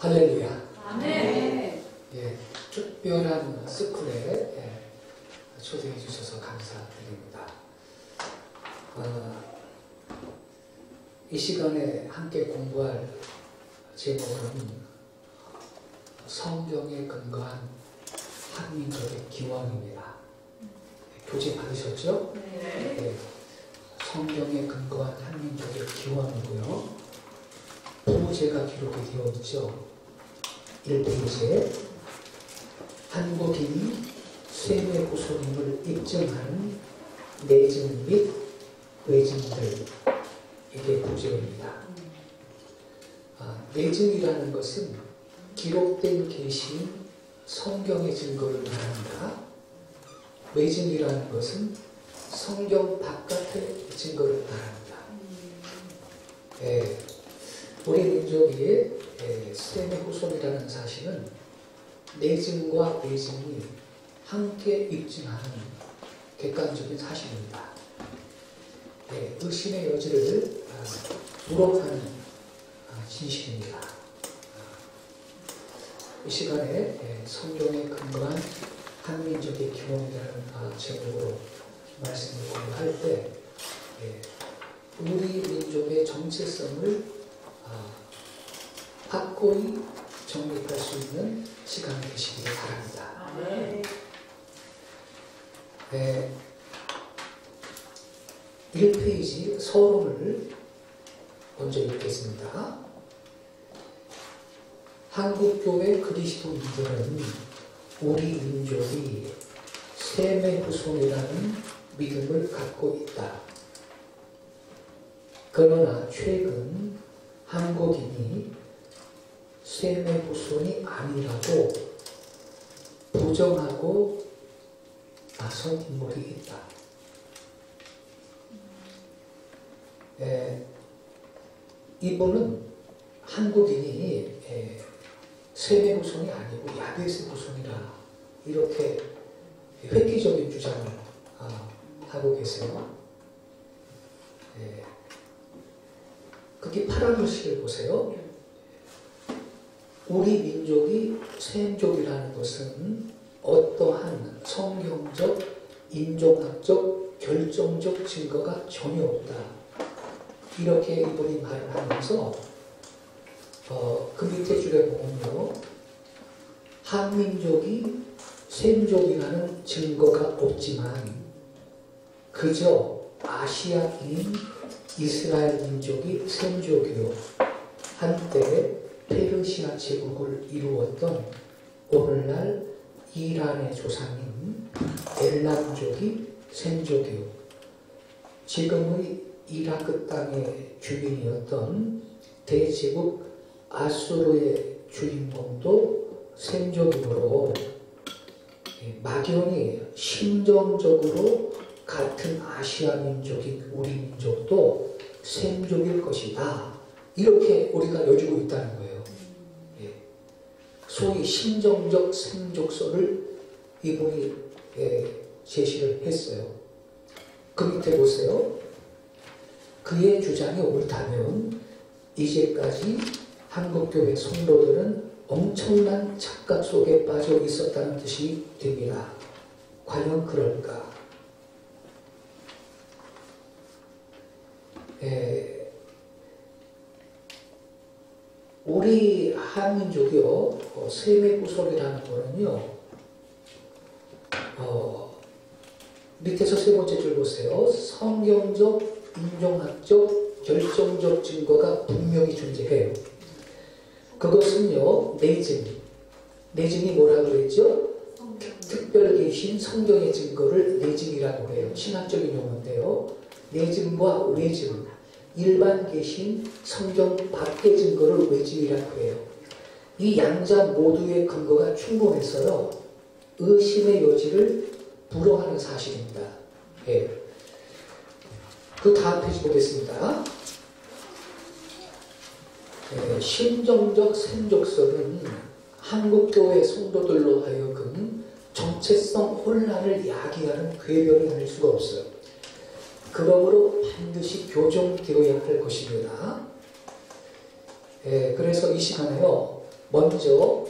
할렐루야. 아멘. 예, 특별한 스쿨에 초대해 주셔서 감사드립니다. 이 시간에 함께 공부할 제목은 성경에 근거한 한민족의 기원입니다. 교재 받으셨죠? 네. 네. 성경에 근거한 한민족의 기원이고요. 부제가 기록이 되어 있죠. 1페이지에 한국인 셈의 후손임을 입증하는 내증 및 외증들, 이게 부제입니다. 내증이라는 것은 기록된 계시인 성경의 증거를 말합니다. 외증이라는 것은 성경 바깥의 증거를 말합니다. 우리 민족이 셈의 후손이라는 사실은 내증과 외증이 함께 입증하는 객관적인 사실입니다. 의심의 여지를 부록하는 진실입니다. 이 시간에 성경에 근거한 한민족의 기원이라는 제목으로 말씀을 공부할 때 우리 민족의 정체성을 확고히 정립할 수 있는 시간이 되시길 바랍니다. 네. 1페이지 서론을 먼저 읽겠습니다. 한국교회 그리스도인들은 우리 민족이 셈의 후손이라는 믿음을 갖고 있다. 그러나 최근 한국인이 셈의 후손이 아니라고 부정하고 나선 인물이 있다. 이분은 한국인이 셈의 후손이 아니고 야벳의 후손이라 이렇게 획기적인 주장을 하고 계세요. 거기 파란 글씨를 보세요. 우리 민족이 셈족이라는 것은 어떠한 성경적, 인종학적, 결정적 증거가 전혀 없다. 이렇게 이분이 말을 하면서 그 밑에 줄에 보면요, 한민족이 셈족이라는 증거가 없지만 그저 아시아인 이스라엘 민족이 셈족이요, 한때 페르시아 제국을 이루었던 오늘날 이란의 조상인 엘람족이 셈족이요, 지금의 이라크 땅의 주민이었던 대제국 아수르의 주인공도 셈족이므로 막연히 심정적으로 같은 아시아 민족인 우리 민족도 셈족일 것이다. 이렇게 우리가 여주고 있다는 거예요. 소위 심정적 셈족설을 이분이 제시를 했어요. 그 밑에 보세요. 그의 주장이 옳다면 이제까지 한국교회 성도들은 엄청난 착각 속에 빠져 있었다는 뜻이 됩니다. 과연 그럴까? 우리 한민족이요, 셈의 후손이라는 거는요, 밑에서 세 번째 줄 보세요. 성경적, 인종학적, 결정적 증거가 분명히 존재해요. 그것은요, 내증이 뭐라고 그랬죠? 특별 계신 성경의 증거를 내증이라고 해요. 신학적인 용어인데요. 내증과 외증, 일반 계신 성경 밖의 증거를 외증이라고 해요. 이 양자 모두의 근거가 충분해서요, 의심의 여지를 불허하는 사실입니다. 그 다음 페이지 보겠습니다. 심정적 셈족설은 한국교회 성도들로 하여금 정체성 혼란을 야기하는 궤변이 아닐 수가 없어요. 그러므로 반드시 교정되어야 할 것입니다. 그래서 이 시간에요, 먼저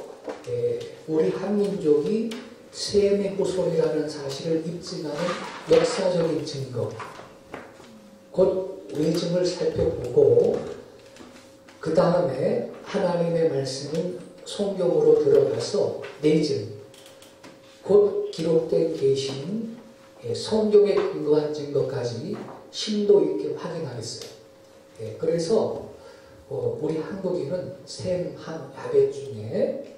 우리 한민족이 셈의 후손이라는 사실을 입증하는 역사적인 증거, 곧 외증을 살펴보고 그 다음에 하나님의 말씀인 성경으로 들어가서 내증, 곧 기록된 계시인 성경에 근거한 증거까지 심도 있게 확인하겠어요. 그래서 우리 한국인은 셈, 함, 야벳 중에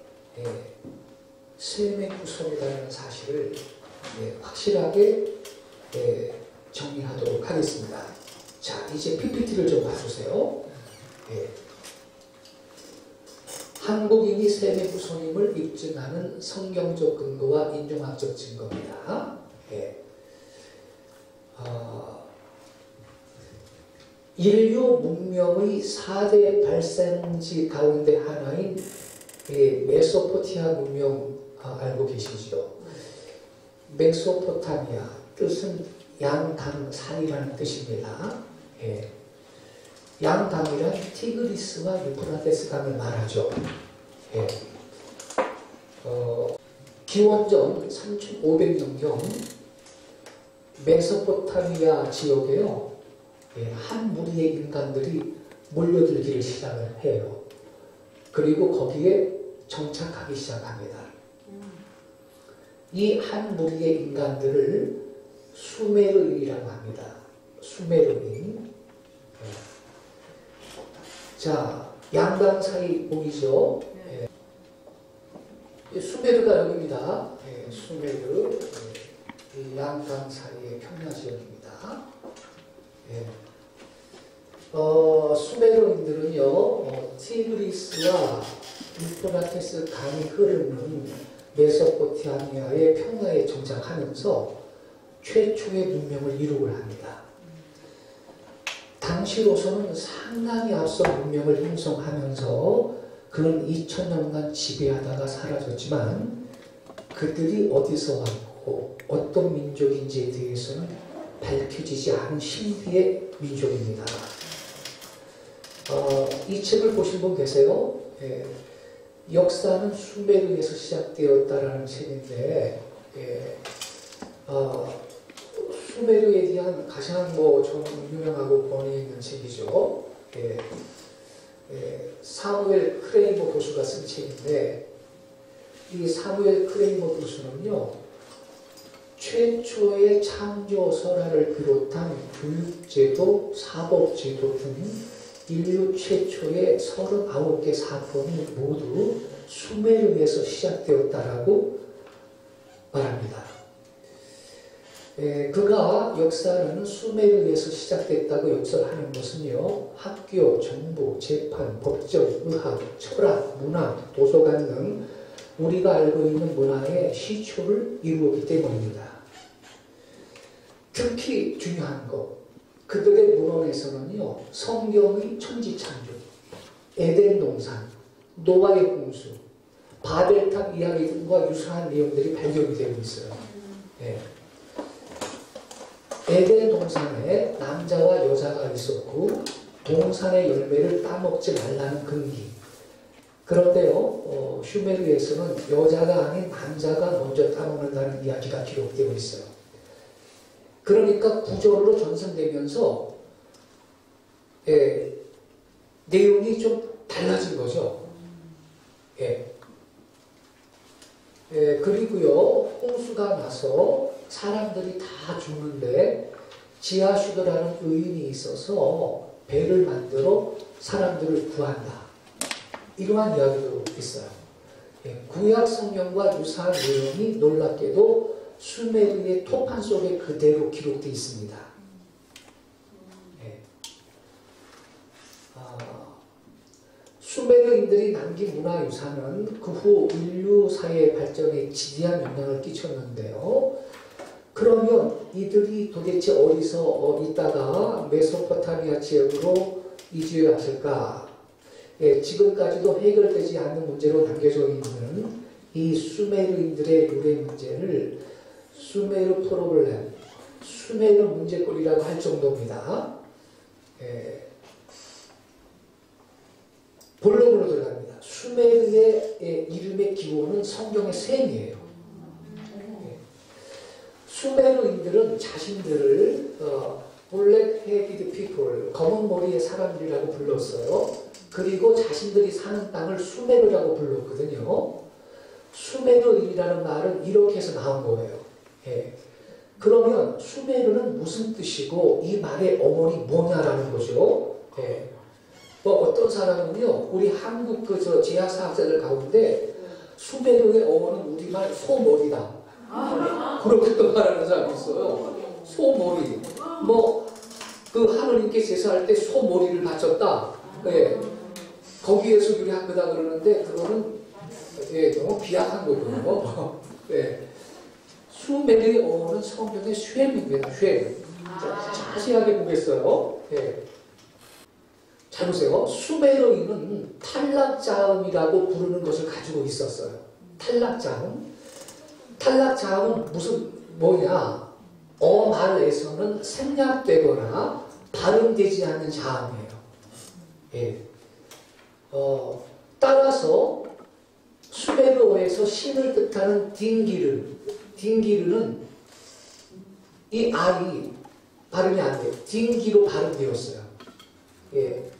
셈의 후손이라는 사실을 확실하게 정리하도록 하겠습니다. 자, 이제 PPT를 좀 봐주세요. 한국인이 셈의 후손임을 입증하는 성경적 근거와 인종학적 증거입니다. 인류 문명의 4대 발생지 가운데 하나인 메소포티아 문명 알고 계시죠? 메소포타미아 뜻은 양강산이라는 뜻입니다. 양강이란 티그리스와 유프라테스 강을 말하죠. 기원전 3500년경 메소포타미아 지역에요, 한 무리의 인간들이 몰려들기를 시작을 해요. 그리고 거기에 정착하기 시작합니다. 이 한 무리의 인간들을 수메르인이라고 합니다. 수메르인. 자, 양강 사이 보이죠? 수메르가 여기입니다. 수메르. 양강 사이의 평야지역입니다. 수메르인들은요, 티그리스와 유프라테스 강이 흐르는 메소포타미아의 평야에 정착하면서 최초의 문명을 이루고 합니다. 당시로서는 상당히 앞서 문명을 형성하면서 그런 2000년간 지배하다가 사라졌지만 그들이 어디서 왔고 어떤 민족인지에 대해서는 밝혀지지 않은 신비의 민족입니다. 이 책을 보신 분 계세요? 역사는 수메르에서 시작되었다라는 책인데, 수메르에 대한 가장 좀 유명하고 권위 있는 책이죠. 사무엘 크레이머 교수가 쓴 책인데, 이 사무엘 크레이머 교수는요, 최초의 창조 설화를 비롯한 교육제도, 사법제도 등 인류 최초의 39개 사건이 모두 수메르에서 시작되었다라고 말합니다. 그가 역사는 수메르에서 시작됐다고 역설하는 것은요, 학교, 정부, 재판, 법정, 의학, 철학, 문화, 도서관 등 우리가 알고 있는 문화의 시초를 이루었기 때문입니다. 특히 중요한 것, 그들의 문헌에서는요, 성경의 천지창조, 에덴 동산, 노아의 홍수, 바벨탑 이야기 등과 유사한 내용들이 발견이 되고 있어요. 에덴 동산에 남자와 여자가 있었고 동산의 열매를 따먹지 말라는 금기. 그런데요, 슈메르에서는 여자가 아닌 남자가 먼저 따먹는다는 이야기가 기록되고 있어요. 그러니까 구절로 전승되면서 내용이 좀 달라진 거죠. 그리고요, 홍수가 나서 사람들이 다 죽는데 지하슈드라는 의인이 있어서 배를 만들어 사람들을 구한다. 이러한 이야기도 있어요. 구약 성경과 유사한 내용이 놀랍게도 수메르의 토판 속에 그대로 기록되어 있습니다. 수메르인들이 남긴 문화유산은 그 후 인류 사회의 발전에 지대한 영향을 끼쳤는데요. 그러면 이들이 도대체 어디서 있다가 메소포타미아 지역으로 이주했을까? 지금까지도 해결되지 않는 문제로 남겨져 있는 이 수메르인들의 유래 문제를 수메르 프로블렘, 수메르 문제거리라고 할 정도입니다. 본론으로 들어갑니다. 수메르의 기원은 성경의 셈이에요. 수메르인들은 자신들을 블랙-헤디드 피플, 검은 머리의 사람들이라고 불렀어요. 그리고 자신들이 사는 땅을 수메르라고 불렀거든요. 수메르인이라는 말은 이렇게 해서 나온 거예요. 예. 그러면 수메르는 무슨 뜻이고 이 말의 어원이 뭐냐라는 거죠. 예. 뭐 어떤 사람은요, 우리 한국 그 제약사학자들 가운데 수메르의 어원은 우리말 소머리다. 그렇게 또 말하는 사람이 있어요. 소머리. 뭐 그 하느님께 제사할 때 소머리를 바쳤다. 예. 거기에서 유래한 거다 그러는데 그거는 너무 비약한 거고요. 네. 수메르의 어원은 성경의 쉐입니다. 쉐. 자세하게 보겠어요. 네. 잘 보세요. 수메르인은 탈락자음이라고 부르는 것을 가지고 있었어요. 탈락자음. 탈락자음은 무슨 뭐냐? 어말에서는 생략되거나 발음되지 않는 자음이에요. 예. 따라서 수메르어에서 신을 뜻하는 딩기르는 이 R이 발음이 안 돼요. 딩기로 발음되었어요. 예.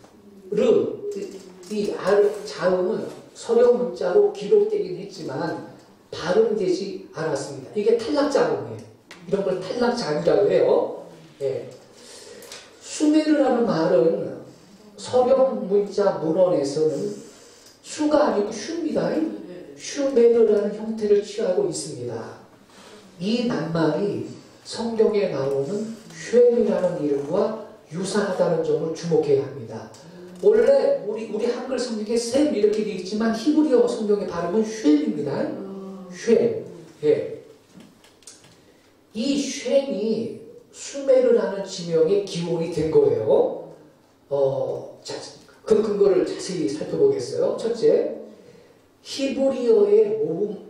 이 R 자음은 서령 문자로 기록되긴 했지만 발음되지 않았습니다. 이게 탈락자음이에요. 이런 걸 탈락자음이라고 해요. 예. 수메르라는 말은 서령 문자 문헌에서는 수가 아니고 슈입니다. 슈메르라는 형태를 취하고 있습니다. 이 낱말이 성경에 나오는 쉐이라는 이름과 유사하다는 점을 주목해야 합니다. 원래 우리 한글 성경에 셈 이렇게 되어 있지만 히브리어 성경의 발음은 쉐입니다. 쉐. 예. 이 쉐이 수메르라는 지명의 기원이 된 거예요. 그 근거를 자세히 살펴보겠어요. 첫째, 히브리어의 모음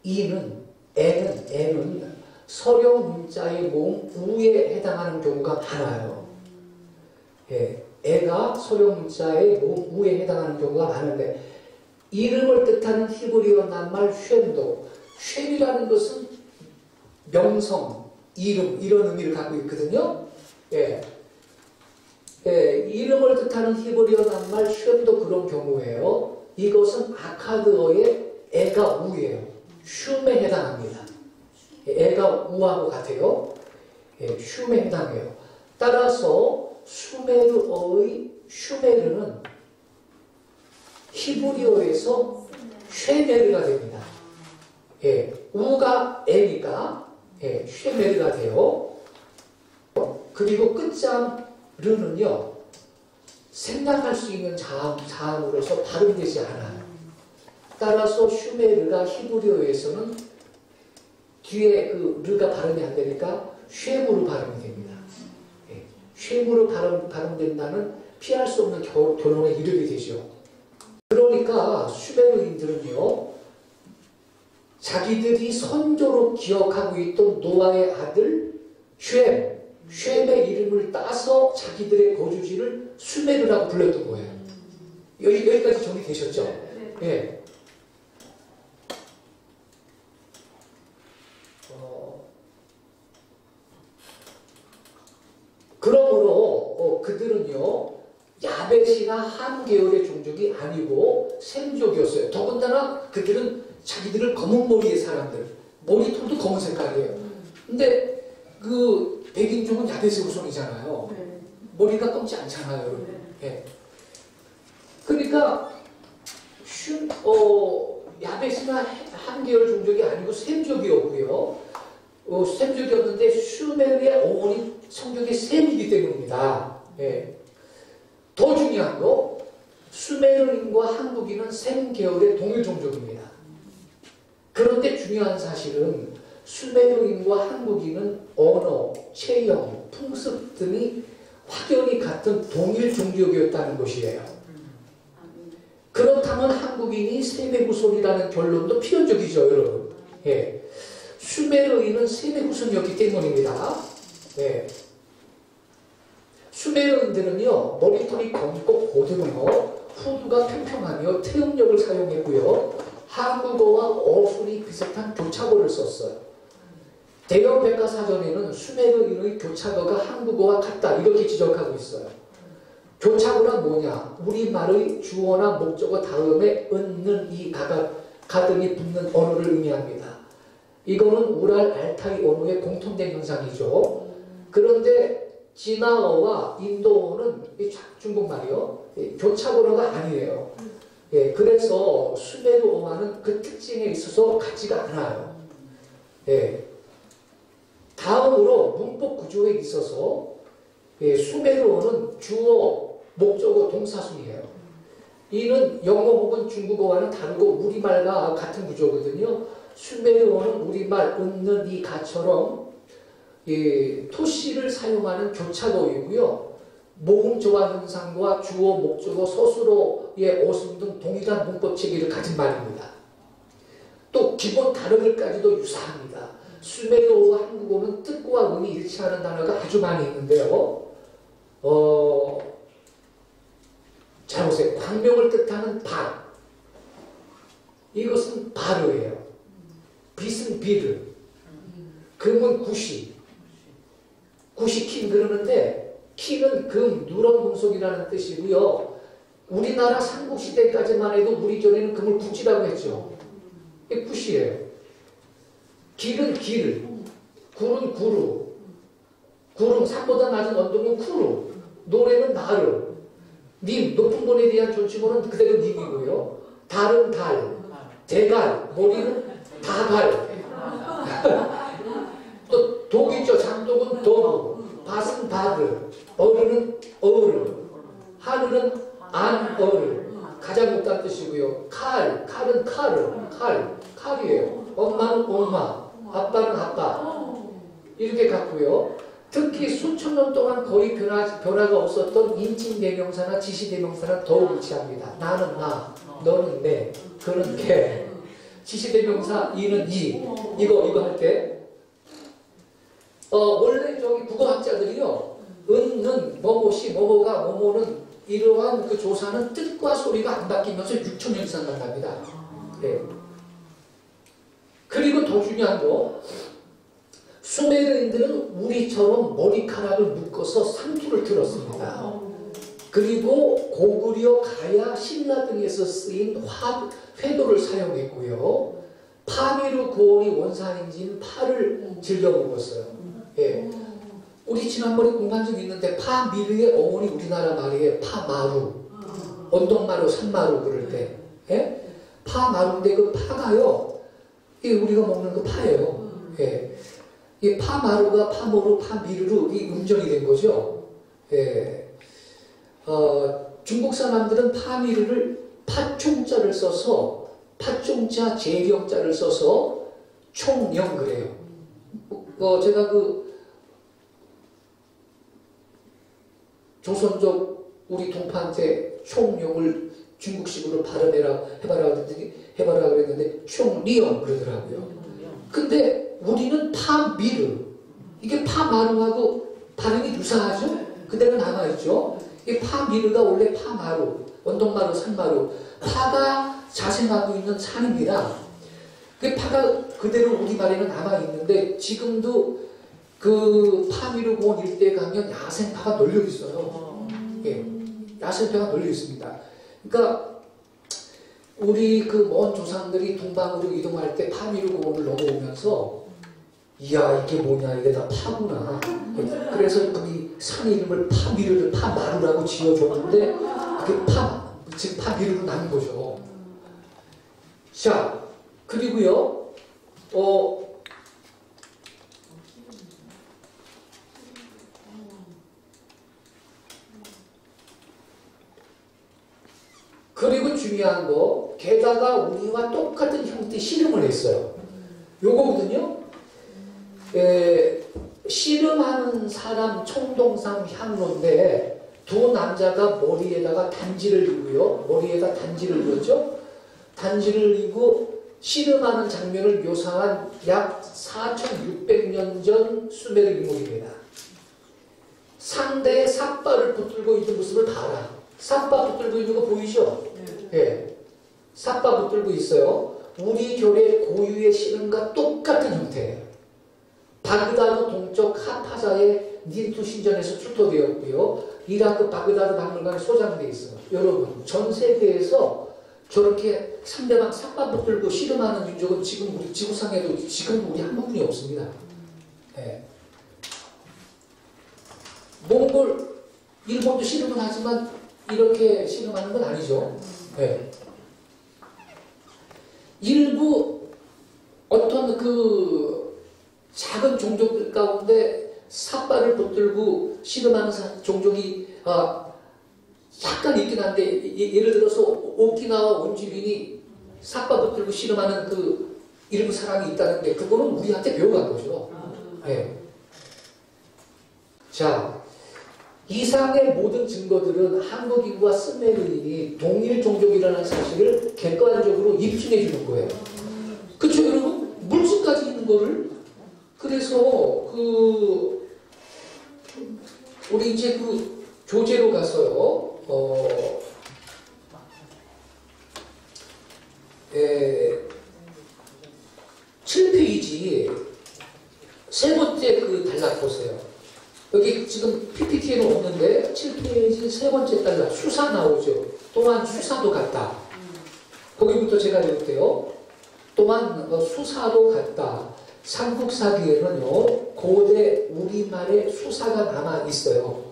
N은 서령 문자의 모음 우에 해당하는 경우가 많아요. 예, 애가 서령 문자의 모음 우에 해당하는 경우가 많은데 이름을 뜻하는 히브리어 낱말 쉔도 쉔이라는 것은 명성, 이름 이런 의미를 갖고 있거든요. 예. 예, 이름을 뜻하는 히브리어 낱말 쉔도 그런 경우예요. 이것은 아카드어의 애가 우예요. 쉔에 해당합니다. 애가 우하고 같아요. 예, 쉔에 해당해요. 따라서 수메르어의 슈메르는 히브리어에서 쉐메르가 됩니다. 예, 우가 애니까 예, 쉐메르가 돼요. 그리고 끝장 르는요, 생략할 수 있는 자음으로서 발음되지 않아요. 따라서 슈메르가 히브리어에서는 뒤에 그 르가 발음이 안 되니까 쉐무로 발음이 됩니다. 예, 쉐무로 발음된다는 피할 수 없는 결론에 이르게 되죠. 그러니까 슈메르인들은요, 자기들이 선조로 기억하고 있던 노아의 아들 쉔의 이름을 따서 자기들의 거주지를 수메르라고 불렀던 거예요. 여기까지 정리되셨죠? 예. 그러므로 그들은요, 야벳이나 함 계열의 종족이 아니고 셈족이었어요. 더군다나 그들은 자기들을 검은 머리의 사람들, 머리털도 검은 색깔이에요. 근데 그 백인종은 야벳의 후손이잖아요. 머리가 검지 않잖아요. 예. 그러니까 야벳이나 함 계열 종족이 아니고 셈족이었고요. 셈족이었는데 슈메르의 어원이 성경의 셈이기 때문입니다. 예. 더 중요한 거, 수메르인과 한국인은 셈 계열의 동일 종족입니다. 그런데 중요한 사실은 수메르인과 한국인은 언어, 체형, 풍습 등이 확연히 같은 동일 종족이었다는 것이에요. 그렇다면 한국인이 셈의 후손이라는 결론도 필연적이죠, 여러분. 예. 수메르인은 셈의 후손이었기 때문입니다. 예. 수메르인들은요, 머리털이 검고 고등어, 후두가 평평하며 태음력을 사용했고요. 한국어와 어순이 비슷한 교차어를 썼어요. 대형 백과사전에는 수메르인의 교차어가 한국어와 같다 이렇게 지적하고 있어요. 교차어란 뭐냐? 우리말의 주어나 목적어 다음에 은는 이 가등이 붙는 언어를 의미합니다. 이거는 우랄 알타이 언어의 공통된 현상이죠. 그런데 진화어와 인도어는 중국말이요. 교차어가 아니에요. 예, 그래서 수메르어와는 그 특징에 있어서 같지가 않아요. 예. 다음으로 문법 구조에 있어서 수메르어는 주어, 목적어, 동사순이에요. 이는 영어 혹은 중국어와는 다르고 우리말과 같은 구조거든요. 수메르어는 우리말 은는 이 가처럼 토시를 사용하는 교차어이고요. 모음 조화 현상과 주어, 목적어, 서술어의 어순 등 동일한 문법 체계를 가진 말입니다. 또 기본 단어들까지도 유사합니다. 수메르어와 한국어는 뜻과 의미 일치하는 단어가 아주 많이 있는데요. 잘 보세요. 광명을 뜻하는 밭. 이것은 바르예요. 빛은 비르. 금은 구시. 구시 킨 그러는데 키는 금, 누런 금속이라는 뜻이고요. 우리나라 삼국시대까지만 해도 우리 전에는 금을 구찌라고 했죠. 이게 구시예요. 길은 길, 굴은 구루, 구름, 산보다 낮은 언덕은 쿠루, 노래는 나르, 님, 높은 곳에 대한 존칭어는 그대로 님이고요. 달은 달, 대갈, 머리는 다갈, 또 독이죠. 장독은 덕, 밭은 바드, 어르는 어르, 하늘은 안어르, 가장 높다는 뜻이고요. 칼은 칼이에요. 엄마는 엄마, 아빠는 아빠. 이렇게 갖고요. 특히 수천 년 동안 거의 변화가 없었던 인칭대명사나 지시대명사는 더욱 일치합니다. 나는 나, 너는 내, 그는 걔. 지시대명사 이는 이. 이거 할 때. 원래 저기 국어학자들이요. 은는 뭐뭐시, 뭐뭐가, 뭐뭐는 이러한 그 조사는 뜻과 소리가 안 바뀌면서 6,000년 이상 간답니다. 네. 그리고 더 중요한 거, 수메르인들은 우리처럼 머리카락을 묶어서 상투를 틀었습니다. 그리고 고구려, 가야, 신라 등에서 쓰인 회도를 사용했고요. 파미르 고원이 원산인지는 파를 즐겨 먹었어요. 예. 우리 지난번에 공부한 적이 있는데 파미르의 어원이 우리나라 말이에요. 파마루, 언덕마루, 산마루 그럴 때. 예? 파마루인데 그 파가요. 이게 우리가 먹는 그 파예요. 예. 이 파마루가 파모루, 파미르로 이 음절이 된 거죠. 예. 중국 사람들은 파미르를 파총자를 써서 파총자, 재경자를 써서 총령 그래요. 제가 조선족 우리 동파한테 총령을 중국식으로 해봐라 그랬는데 총리영 그러더라고요. 근데 우리는 파미르, 이게 파마루하고 발음이 유사하죠? 그대로 남아있죠? 이 파미르가 원래 파마루, 언덕마루, 산마루, 파가 자생하고 있는 산입니다. 그 파가 그대로 우리말에는 남아있는데 지금도 그 파미르 고원 일대에 가면 야생파가 널려 있어요. 예, 야생파가 널려 있습니다. 그러니까 우리 그 먼 조상들이 동방으로 이동할 때 파미르 고원을 넘어오면서 이야 이게 뭐냐 이게 다 파구나. 그래서 그 산 이름을 파미르를 파마루라고 지어줬는데 그게 지금 파미르로 남은 거죠. 자 그리고요 그리고 중요한 거, 게다가 우리와 똑같은 형태 씨름을 했어요. 요거거든요. 씨름하는 사람 총동상 향로인데 두 남자가 머리에다가 단지를 이고요. 머리에다 단지를 이었죠. 단지를 이고 씨름하는 장면을 묘사한 약 4,600년 전 수메르 유물입니다. 상대의 삿발을 붙들고 있는 모습을 봐라. 삿바 붙들고 있는 거 보이죠? 예. 삿바 붙들고 있어요. 우리 교회 고유의 씨름과 똑같은 형태예요. 바그다드 동쪽 하파자의 닌투 신전에서 출토되었고요. 이라크 바그다드 박물관에 소장되어 있어요. 여러분, 전 세계에서 저렇게 상대방 삿바 붙들고 씨름하는 민족은 지금 우리 지구상에도 지금도 우리 한 분이 없습니다. 네. 몽골, 일본도 씨름은 하지만 이렇게 씨름하는 건 아니죠. 네. 일부 어떤 그 작은 종족들 가운데 삿발을 붙들고 씨름하는 종족이 약간 있긴 한데, 예를 들어서 오키나와 원주민이 삿발 붙들고 씨름하는 그 일부 사람이 있다는데 그거는 우리한테 배워간 거죠. 네. 자, 이상의 모든 증거들은 한국인과 스메르인이 동일 종족이라는 사실을 객관적으로 입증해 주는 거예요. 그쵸, 여러분? 물질까지 있는 거를. 그래서 우리 이제 그 교재로 가서요. 7페이지 세 번째 그 단락 보세요. 여기 지금 PPT에는 없는데 7페이지 세 번째 단락 수사 나오죠. 또한 수사도 같다. 거기부터 제가 읽을게요. 또한 수사도 같다. 삼국사기에는요 고대 우리말의 수사가 남아 있어요.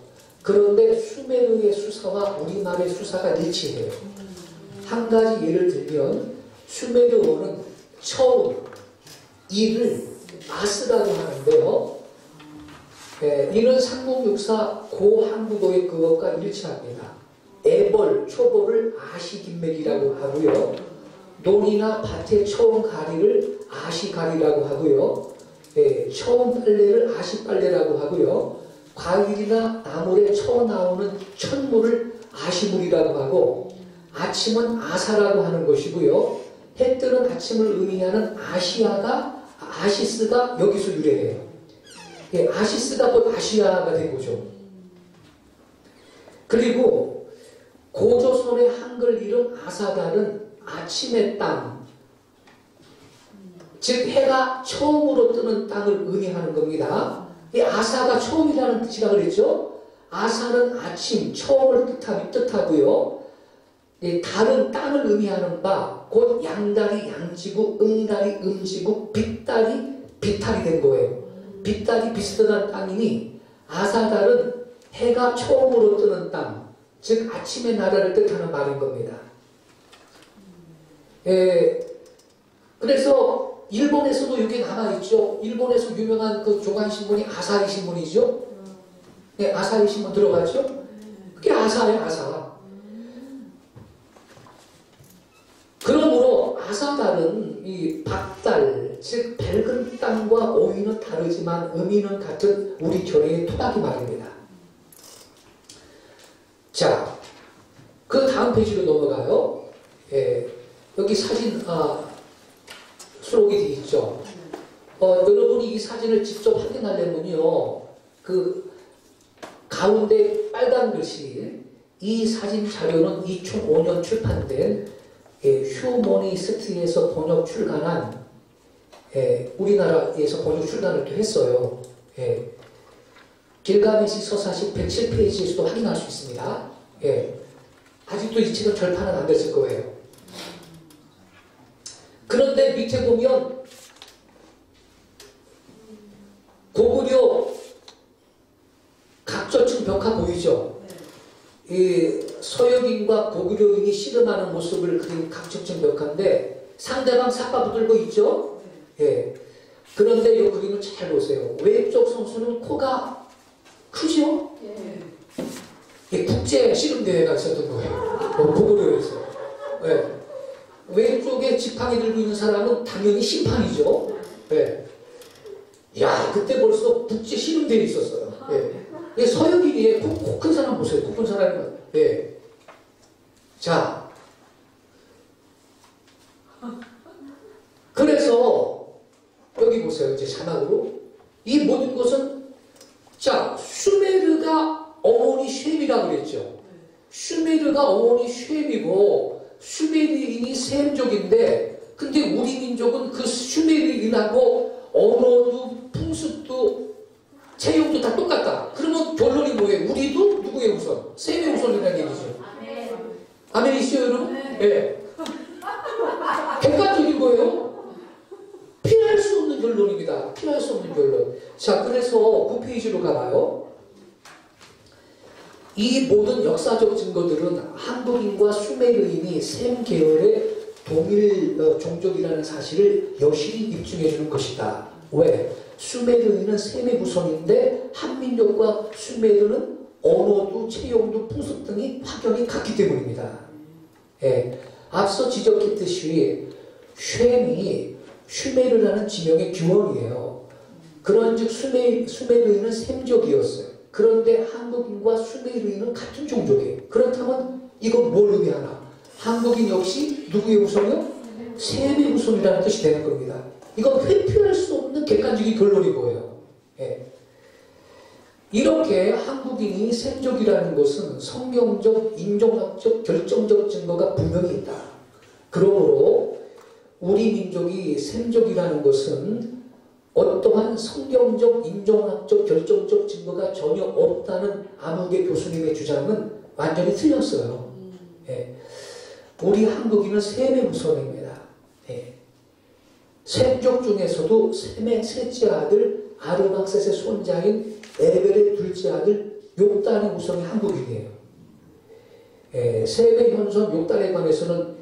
그런데 수메르의 수사와 우리말의 수사가 일치해요. 한 가지 예를 들면 수메르어는 처음 이를 아스라고 하는데요. 이는 삼국육사 고한국어의 그것과 일치합니다. 애벌, 초벌을 아시긴맥이라고 하고요. 논이나 밭의 처음 가리를 아시가리라고 하고요. 처음 빨래를 아시빨래라고 하고요. 과일이나 나물에 처음 나오는 첫물을 아시물이라고 하고, 아침은 아사라고 하는 것이고요. 해 뜨는 아침을 의미하는 아시스가 여기서 유래해요. 아시스가 곧 아시아가 된 거죠. 그리고 고조선의 한글 이름 아사다는 아침의 땅, 즉 해가 처음으로 뜨는 땅을 의미하는 겁니다. 이 아사가 처음이라는 뜻이라 그랬죠. 아사는 아침, 처음을 뜻하고요. 달은 땅을 의미하는 바, 곧 양다리, 양지구, 응다리, 음지구, 빗달이, 비탈이 된 거예요. 빗달이 비슷한 땅이니 아사달은 해가 처음으로 뜨는 땅, 즉 아침의 나라를 뜻하는 말인 겁니다. 그래서 일본에서도 이게 남아있죠. 일본에서 유명한 그 조간신문이 아사히 신문이죠. 네, 아사히 신문 들어봤죠? 그게 아사예요, 아사. 그러므로 아사달은 이 박달, 즉 밝은 땅과 오이는 다르지만 의미는 같은 우리 교회의 토닥이 말입니다. 자, 그 다음 페이지로 넘어가요. 여기 사진 수록이 되어 있죠. 여러분이 이 사진을 직접 확인하려면요, 그 가운데 빨간 글씨, 이 사진 자료는 2005년 출판된 휴머니스트에서 번역 출간한, 우리나라에서 번역 출간을 또 했어요. 길가메시 서사시 107페이지에서도 확인할 수 있습니다. 아직도 이 책은 절판은 안 됐을 거예요. 그런데 밑에 보면 고구려 각저층 벽화 보이죠? 이 서역인과 고구려인이 씨름하는 모습을 그린 각저층 벽화인데 상대방 삿바 붙들고 있죠? 그런데 이 그림을 잘 보세요. 왼쪽 선수는 코가 크죠? 국제 씨름대회가 있었던 거예요. 고구려에서. 왼쪽에 지팡이 들고 있는 사람은 당연히 심판이죠. 야, 그때 벌써 국제 씨름대회 있었어요. 서역인이에요. 코 큰 사람 보세요. 코 큰 사람이. 자. 그래서, 여기 보세요. 이제 자막으로. 이 모든 것은, 자, 슈메르가 어머니 쉐미라고 그랬죠. 슈메르가 어머니 쉐미고, 슈메르인이 셈족인데, 근데 우리 민족은 그 슈메르인하고 언어도 풍습도 체형도 다 똑같다. 그러면 결론이 뭐예요? 우리도 누구의 우선? 셈의 우선이라는 얘기죠. 아멘이시죠, 여러분? 네. 객관적인 거예요. 피할 수 없는 결론입니다. 피할 수 없는 결론. 자, 그래서 9페이지로 가봐요. 이 모든 역사적 증거들은 한국인과 수메르인이 셈 계열의 동일 종족이라는 사실을 여실히 입증해 주는 것이다. 왜? 수메르인은 셈의 후손인데 한민족과 수메르는 언어도 체형도 풍습 등이 확연히 같기 때문입니다. 예. 앞서 지적했듯이 쉔이 슈메르라는 지명의 규원이에요. 그런즉 수메르인은 셈족이었어요. 그런데 한국인과 수메르인은 같은 종족이에요. 그렇다면 이건 뭘 의미하나? 한국인 역시 누구의 후손이요? 셈의 후손이라는 뜻이 되는 겁니다. 이건 회피할 수 없는 객관적인 결론이 뭐예요? 예. 이렇게 한국인이 셈족이라는 것은 성경적, 인종학적, 결정적 증거가 분명히 있다. 그러므로 우리 민족이 셈족이라는 것은 어떠한 성경적, 인종학적, 결정적 증거가 전혀 없다는 아무개 교수님의 주장은 완전히 틀렸어요. 예. 우리 한국인은 셈의 후손입니다. 예. 셈족 중에서도 셈의 셋째 아들 아르막셋의 손자인 에벨의 둘째 아들 욕단의 후손이 한국인이에요. 예. 셈의 현손 욕단에 관해서는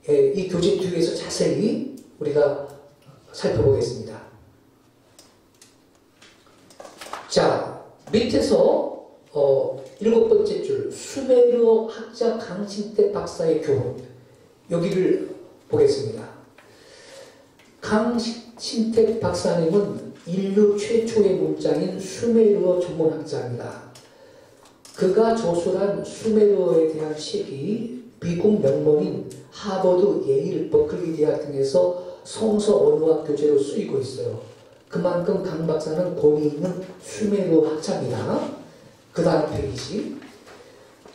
이 교재 뒤에서 자세히 우리가 살펴보겠습니다. 자, 밑에서 7번째 줄 수메르어 학자 강신택 박사의 교훈, 여기를 보겠습니다. 강신택 박사님은 인류 최초의 문자인 수메르어 전문학자입니다. 그가 저술한 수메르어에 대한 책이 미국 명문인 하버드, 예일, 버클리 대학 등에서 성서 언어학 교재로 쓰이고 있어요. 그만큼 강 박사는 권위 있는 수메르어 학자입니다. 그 다음 페이지.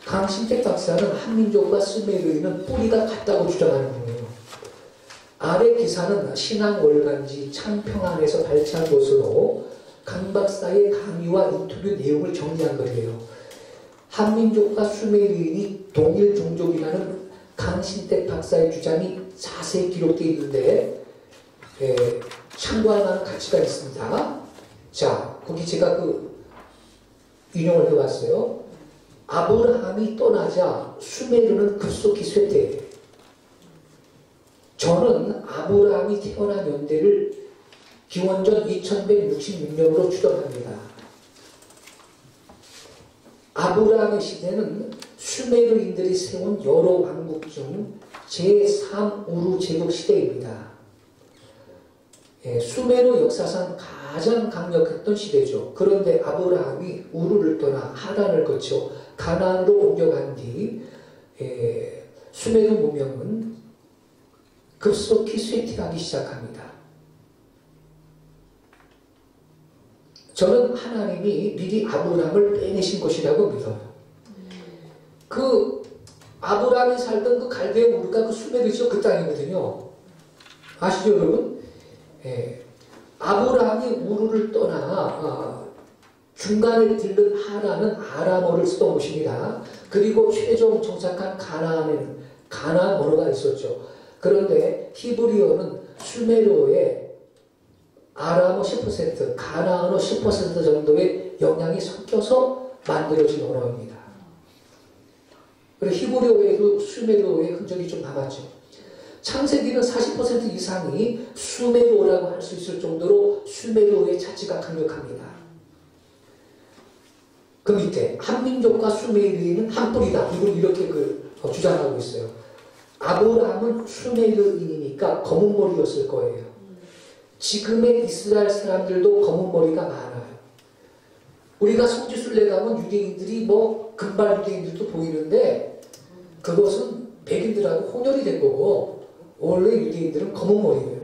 강신택 박사는 한민족과 수메르인은 뿌리가 같다고 주장하는 분이에요. 아래 기사는 신앙월간지 창평안에서 발췌한 것으로 강 박사의 강의와 인터뷰 내용을 정리한 거예요. 한민족과 수메르인이 동일 종족이라는 강신택 박사의 주장이 자세히 기록되어 있는데 참고할 만한 가치가 있습니다. 자, 거기 제가 인용을 해봤어요. 아브라함이 떠나자 수메르는 급속히 쇠퇴해요. 저는 아브라함이 태어난 연대를 기원전 2166년으로 추정합니다. 아브라함의 시대는 수메르인들이 세운 여러 왕국 중 제3 우루 제국 시대입니다. 수메르 역사상 가장 강력했던 시대죠. 그런데 아브라함이 우루를 떠나 하란을 거쳐 가나안으로 옮겨간 뒤 수메르 문명은 급속히 쇠퇴하기 시작합니다. 저는 하나님이 미리 아브라함을 빼내신 것이라고 믿어요. 아브라함이 살던 그 갈대아 우르가 그 수메르죠. 그 땅이거든요. 아시죠, 여러분? 아브라함이 우르를 떠나 중간에 들른 하란은 아람어를 쓰던 곳입니다. 그리고 최종 정착한 가나안에는 가나안 언어가 있었죠. 그런데 히브리어는 수메르어의 아람어 10%, 가나안어 10% 정도의 영향이 섞여서 만들어진 언어입니다. 그리고 히브리어에도 수메르어의 흔적이 좀 남았죠. 창세기는 40% 이상이 수메르어라고 할 수 있을 정도로 수메르어의 자치가 강력합니다. 그 밑에 한민족과 수메르인은 한 뿌리다. 이걸 이렇게 주장하고 있어요. 아브라함은 수메르인이니까 검은 머리였을 거예요. 지금의 이스라엘 사람들도 검은 머리가 많아요. 우리가 성지순례 가면 유대인들이 금발 유대인들도 보이는데 그것은 백인들하고 혼혈이 된 거고 원래 유대인들은 검은 머리예요.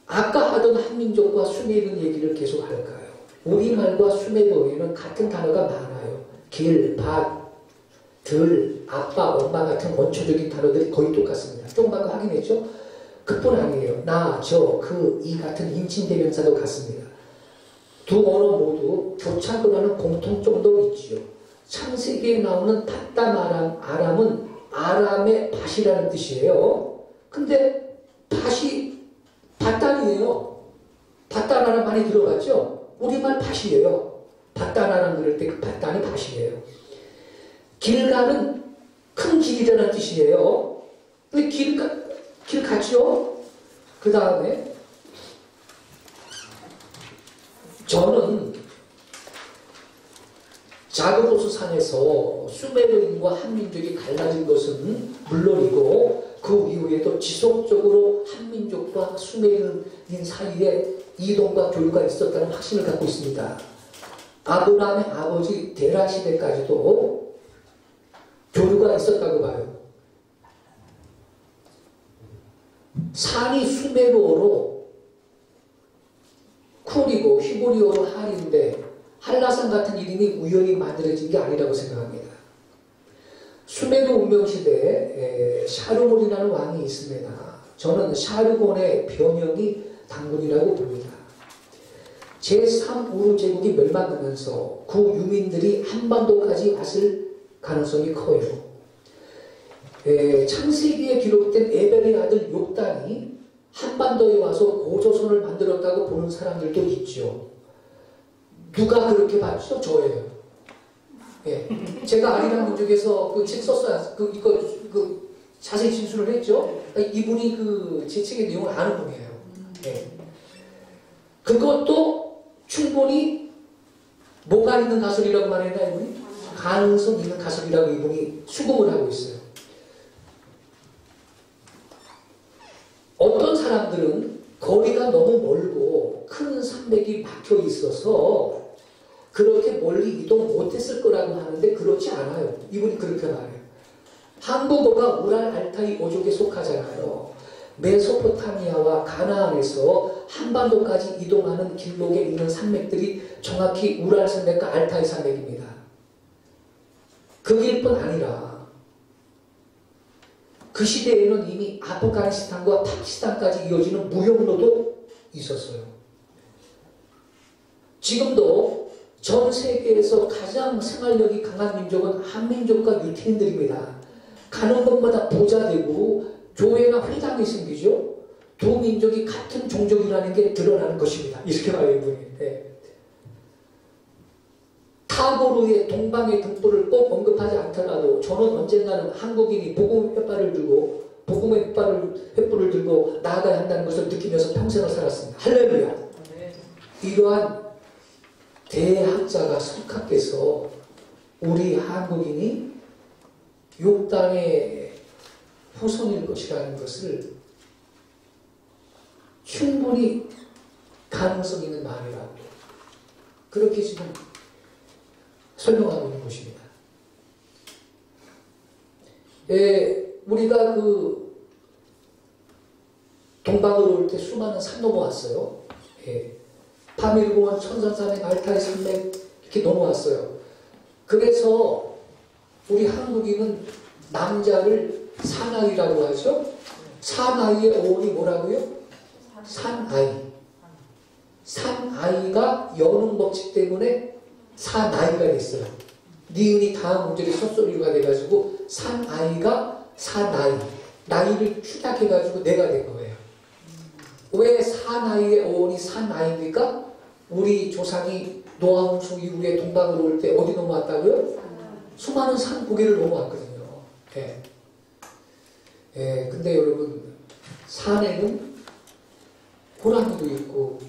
아까 하던 한민족과 수메르 얘기를 계속 할까요? 우리말과 수메르어에는 같은 단어가 많아요. 길, 밭, 들, 아빠, 엄마 같은 원초적인 단어들이 거의 똑같습니다. 조금 아까 확인했죠? 그뿐 아니에요. 나, 저, 그, 이 같은 인칭대명사도 같습니다. 두 언어 모두 교착을 하는 공통점도 있지요. 창세기에 나오는 팟담 아람은 아람의 밭이라는 뜻이에요. 근데 밭이 밭단이에요. 밭단아람 많이 들어봤죠? 우리말 밭이에요. 밭단아람 그럴 때 그 밭단이 밭이에요. 길가는 큰 길이라는 뜻이에요. 근데 길 같죠? 그 다음에 저는 자그로스 산에서 수메르인과 한민족이 갈라진 것은 물론이고 그 이후에도 지속적으로 한민족과 수메르인 사이에 이동과 교류가 있었다는 확신을 갖고 있습니다. 아브라함의 아버지 데라 시대까지도 교류가 있었다고 봐요. 산이 수메르어로 쿨이고 히브리어로 할인데 한라산 같은 이름이 우연히 만들어진 게 아니라고 생각합니다. 수메르 운명시대에 샤르곤이라는 왕이 있습니다. 저는 샤르곤의 변형이 단군이라고 봅니다. 제3 우르제국이 멸망하면서 그 유민들이 한반도까지 왔을 가능성이 커요. 창세기에 기록된 에벨의 아들 욕단이 한반도에 와서 고조선을 만들었다고 보는 사람들도 있죠. 누가 그렇게 봤죠? 저예요. 예. 제가 아리랑 민족에서 그 책 썼어요. 그 자세히 진술을 했죠. 이분이 제 책의 내용을 아는 분이에요. 예. 그것도 충분히 뭐가 있는 가설이라고 말했나 이분이? 가능성 있는 가설이라고 이분이 수긍을 하고 있어요. 어떤 사람들은 거리가 너무 멀고 큰 산맥이 막혀 있어서 그렇게 멀리 이동 못했을 거라고 하는데 그렇지 않아요. 이분이 그렇게 말해요. 한국어가 우랄 알타이 어족에 속하잖아요. 메소포타미아와 가나안에서 한반도까지 이동하는 길목에 있는 산맥들이 정확히 우랄 산맥과 알타이 산맥입니다. 그 길뿐 아니라 그 시대에는 이미 아프가니스탄과 파키스탄까지 이어지는 무역로도 있었어요. 지금도 전 세계에서 가장 생활력이 강한 민족은 한민족과 유태인들입니다. 가는 곳마다 부자 되고 교회나 회당이 생기죠. 두 민족이 같은 종족이라는 게 드러나는 것입니다. 이렇게 말해요, 이분이. 네. 타고르의 동방의 등불을 꼭 언급하지 않더라도 저는 언젠가는 한국인이 복음의 횃불을 들고 복음의 횃불을 들고 나아가야 한다는 것을 느끼면서 평생을 살았습니다. 할렐루야. 이러한 대학자가 석학께서 우리 한국인이 욕당의 후손일 것이라는 것을 충분히 가능성 있는 말이라고 그렇게 지금 설명하고 있는 것입니다. 우리가 동방으로 올 때 수많은 산 넘어왔어요. 파밀공원, 천산산맥, 알타이 산맥 이렇게 넘어왔어요. 그래서 우리 한국인은 남자를 사나이라고 하죠. 사나이의 어원이 뭐라고요? 산아이. 산아이가 여는 법칙 때문에 사나이가 됐어요. 니은이 다음 문절이 첫소리가 돼가지고 산아이가 사나이. 나이를 추락해가지고 내가 된 거예요. 왜 사나이의 어원이 산아이입니까? 우리 조상이 노아 홍수 이후에 동방으로 올 때 어디 넘어왔다고요? 수많은 산 고개를 넘어왔거든요. 근데 여러분 산에는 호랑이도 있고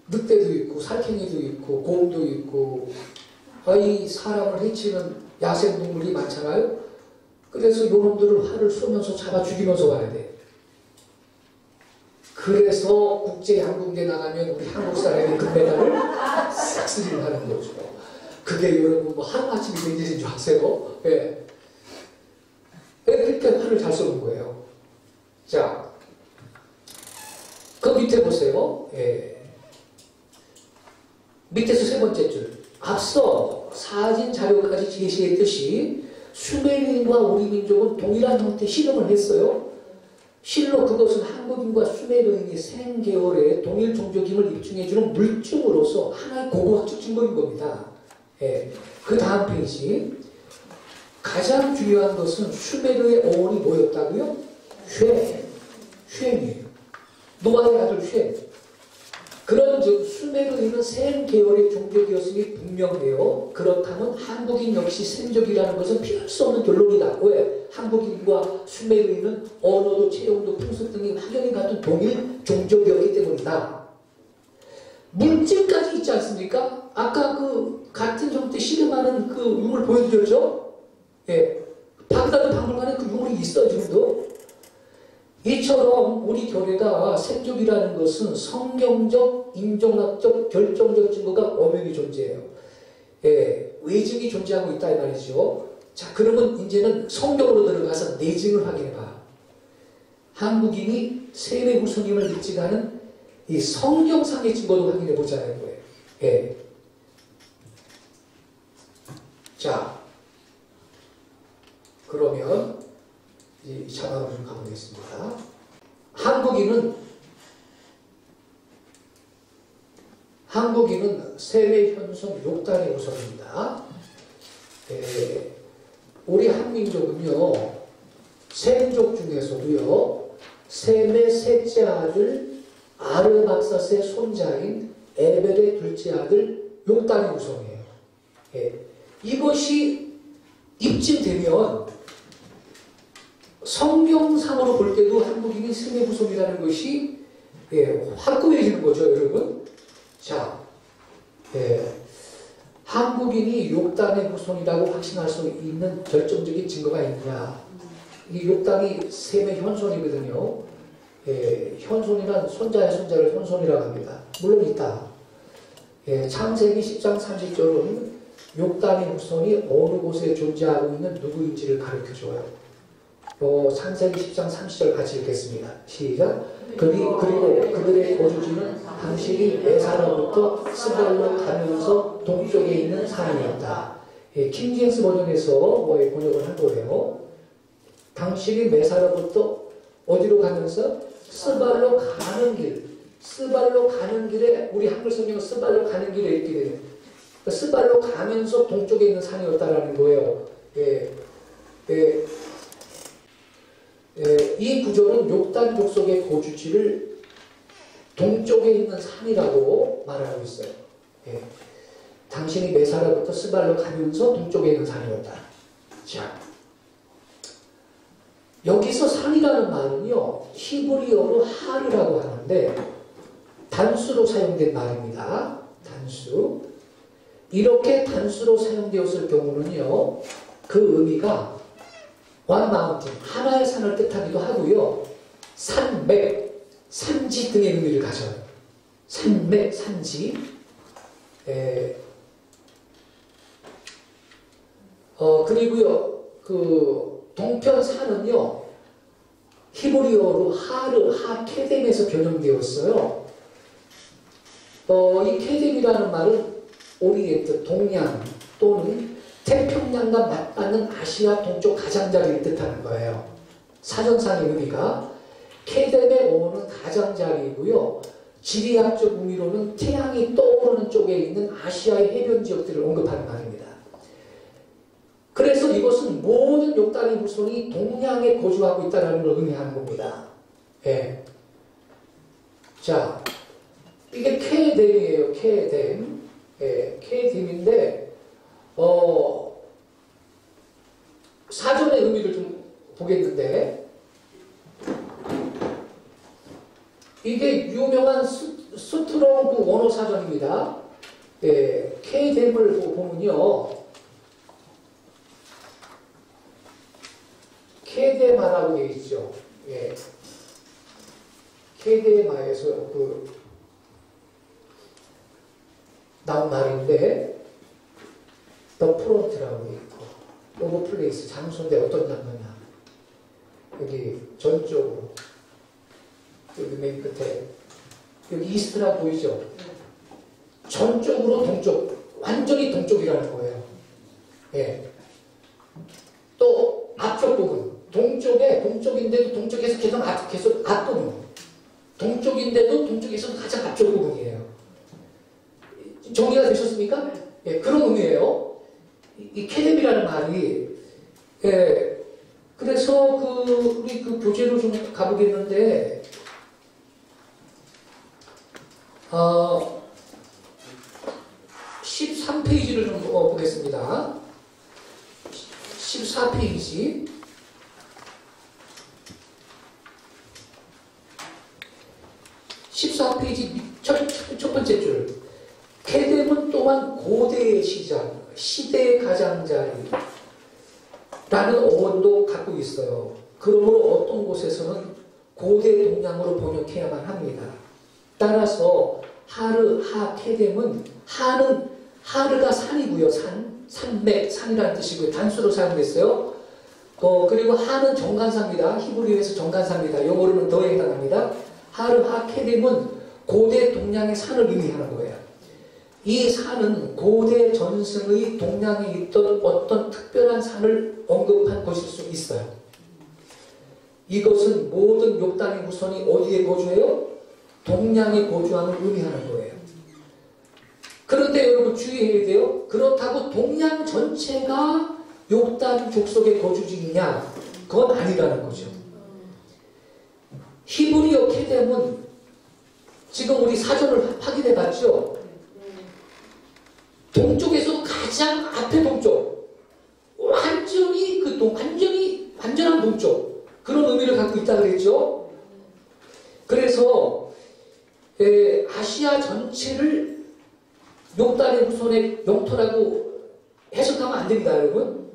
늑대도 있고 살쾡이도 있고 곰도 있고 이 사람을 해치는 야생동물이 많잖아요. 그래서 요놈들을 활을 쏘면서 잡아 죽이면서 와야 돼. 그래서 국제양궁대 나가면 우리 한국 사람이 금메달을 싹쓸이를 하는 거죠. 그게 여러분 하루아침에 된 일인 줄 아세요? 그렇게 활을 잘 쏘는 거예요. 자, 그 밑에 보세요. 밑에서 세 번째 줄. 앞서 사진 자료까지 제시했듯이 수메르인과 우리 민족은 동일한 형태의 실험을 했어요. 실로 그것은 한국인과 수메르인이 생계열의 동일 종족임을 입증해주는 물증으로서 하나의 고고학적 증거인 겁니다. 예. 그 다음 페이지. 가장 중요한 것은 수메르의 어원이 뭐였다고요? 쉔이에요. 노아의 아들 쉔. 그런즉 수메르인은 셈 계열의 종족이었음이 분명해요. 그렇다면 한국인 역시 셈족이라는 것은 피할 수 없는 결론이다. 왜? 한국인과 수메르인은 언어도 체형도 풍습 등이 확연히 같은 동일 종족이었기 때문이다. 물질까지 있지 않습니까? 아까 그 같은 형태 실험하는 그 유물 보여드렸죠? 예. 바그다드 박물관에 그 유물이 있어요, 지금도. 이처럼 우리 교회가 셈족이라는 것은 성경적, 인종학적, 결정적 증거가 엄연히 존재해요. 예, 외증이 존재하고 있다 이 말이죠. 자, 그러면 이제는 성경으로 들어가서 내증을 확인해봐. 한국인이 셈의 후손임을 입증하는 이 성경상의 증거도 확인해보자는 거예요. 예. 자, 그러면 이 차관으로 좀 가보겠습니다. 한국인은 셈의 현손 욕단의 후손입니다. 우리 한민족은요, 셈족 중에서도요, 셈의 셋째 아들 아르박사스의 손자인 에벨의 둘째 아들 욕단의 후손이에요. 이것이 입증되면 성경상으로 볼 때도 한국인이 셈의 후손이라는 것이 확고해지는 거죠, 여러분. 자, 한국인이 욕단의 후손이라고 확신할 수 있는 결정적인 증거가 있느냐. 이 욕단이 셈의 현손이거든요. 현손이란 손자의 손자를 현손이라고 합니다. 물론 있다. 창세기 10장 30절은 욕단의 후손이 어느 곳에 존재하고 있는 누구인지를 가르쳐줘요. 창세기 10장 30절 같이 읽겠습니다. 시작. 그리고 그들의 거주지는 당신이 메사로부터 스발로 가면서 동쪽에 있는 산이었다. 킹제임스 버전에서 번역을 한 거예요. 당신이 메사로부터 어디로 가면서 스발로 가는 길. 스발로 가는 길에 우리 한글 성경은 스발로 가는 길에 이렇게 돼요. 스발로 가면서 동쪽에 있는 산이었다라는 거예요. 이 구조는 욕단 족속의 거주지를 동쪽에 있는 산이라고 말하고 있어요. 당신이 메사라부터 스발로 가면서 동쪽에 있는 산이었다. 자, 여기서 산이라는 말은요, 히브리어로 하르라고 하는데 단수로 사용된 말입니다. 단수. 이렇게 단수로 사용되었을 경우는요, 그 의미가 one mountain, 하나의 산을 뜻하기도 하고요. 산맥, 산지 등의 의미를 가져요. 산맥, 산지. 그리고요, 그 동편 산은요, 히브리어로 하케뎀에서 변형되었어요. 이 케뎀이라는 말은 오리엔트, 동양 또는 태평양과 맞닿는 아시아 동쪽 가장자리를 뜻하는 거예요. 사전상의 의미가 케뎀의 어원은 가장자리이고요. 지리학적 의미로는 태양이 떠오르는 쪽에 있는 아시아의 해변 지역들을 언급하는 말입니다. 그래서 이것은 모든 욕단의 후손이 동양에 거주하고 있다는 걸 의미하는 겁니다. 자, 이게 케뎀이에요. 케뎀. 케뎀인데 사전의 의미를 좀 보겠는데, 이게 유명한 스트롱그 원어 사전입니다. 케뎀을 보면요, 케데마라고 되어 있죠. 케데마에서 나온 말인데, 더 프론트라고 되어 있고, 오버 플레이스, 장소인데 어떤 장면이야. 여기 전쪽으로, 여기 맨 끝에, 여기 이스트라고 보이죠? 전쪽으로 동쪽, 완전히 동쪽이라는 거예요. 앞쪽 부분. 동쪽인데도 동쪽에서 계속 앞부분. 동쪽인데도 동쪽에서 가장 앞쪽 부분이에요. 정리가 되셨습니까? 예, 그런 의미예요. 이 케뎀이라는 말이. 예, 그래서 우리 교재로 좀 가보겠는데, 13페이지를 좀 보겠습니다. 14페이지. 14페이지 첫 번째 줄. 케뎀은 또한 고대의 시작, 시대의 가장자리 라는 어원도 갖고 있어요. 그러므로 어떤 곳에서는 고대 동양으로 번역해야만 합니다. 따라서 하르케뎀은 하르가 산이고요. 산맥, 산이라는 뜻이고요. 단수로 사용됐어요. 그리고 하는 정관사입니다. 히브리어에서 정관사입니다. 영어로는 더에 해당합니다. 하케뎀은 고대 동양의 산을 의미하는 거예요. 이 산은 고대 전승의 동양에 있던 어떤 특별한 산을 언급한 것일 수 있어요. 이것은 모든 욕단의 후손이 어디에 거주해요? 동양에 거주함을 의미하는 거예요. 그런데 여러분 주의해야 돼요. 그렇다고 동양 전체가 욕단 족속의 거주지이냐? 그건 아니라는 거죠. 히브리어 케뎀은 지금 우리 사전을 확인해 봤죠? 동쪽에서 가장 앞에 동쪽, 완전히 완전한 동쪽, 그런 의미를 갖고 있다고 그랬죠? 그래서 아시아 전체를 욕단의 후손의 영토라고 해석하면 안 됩니다, 여러분.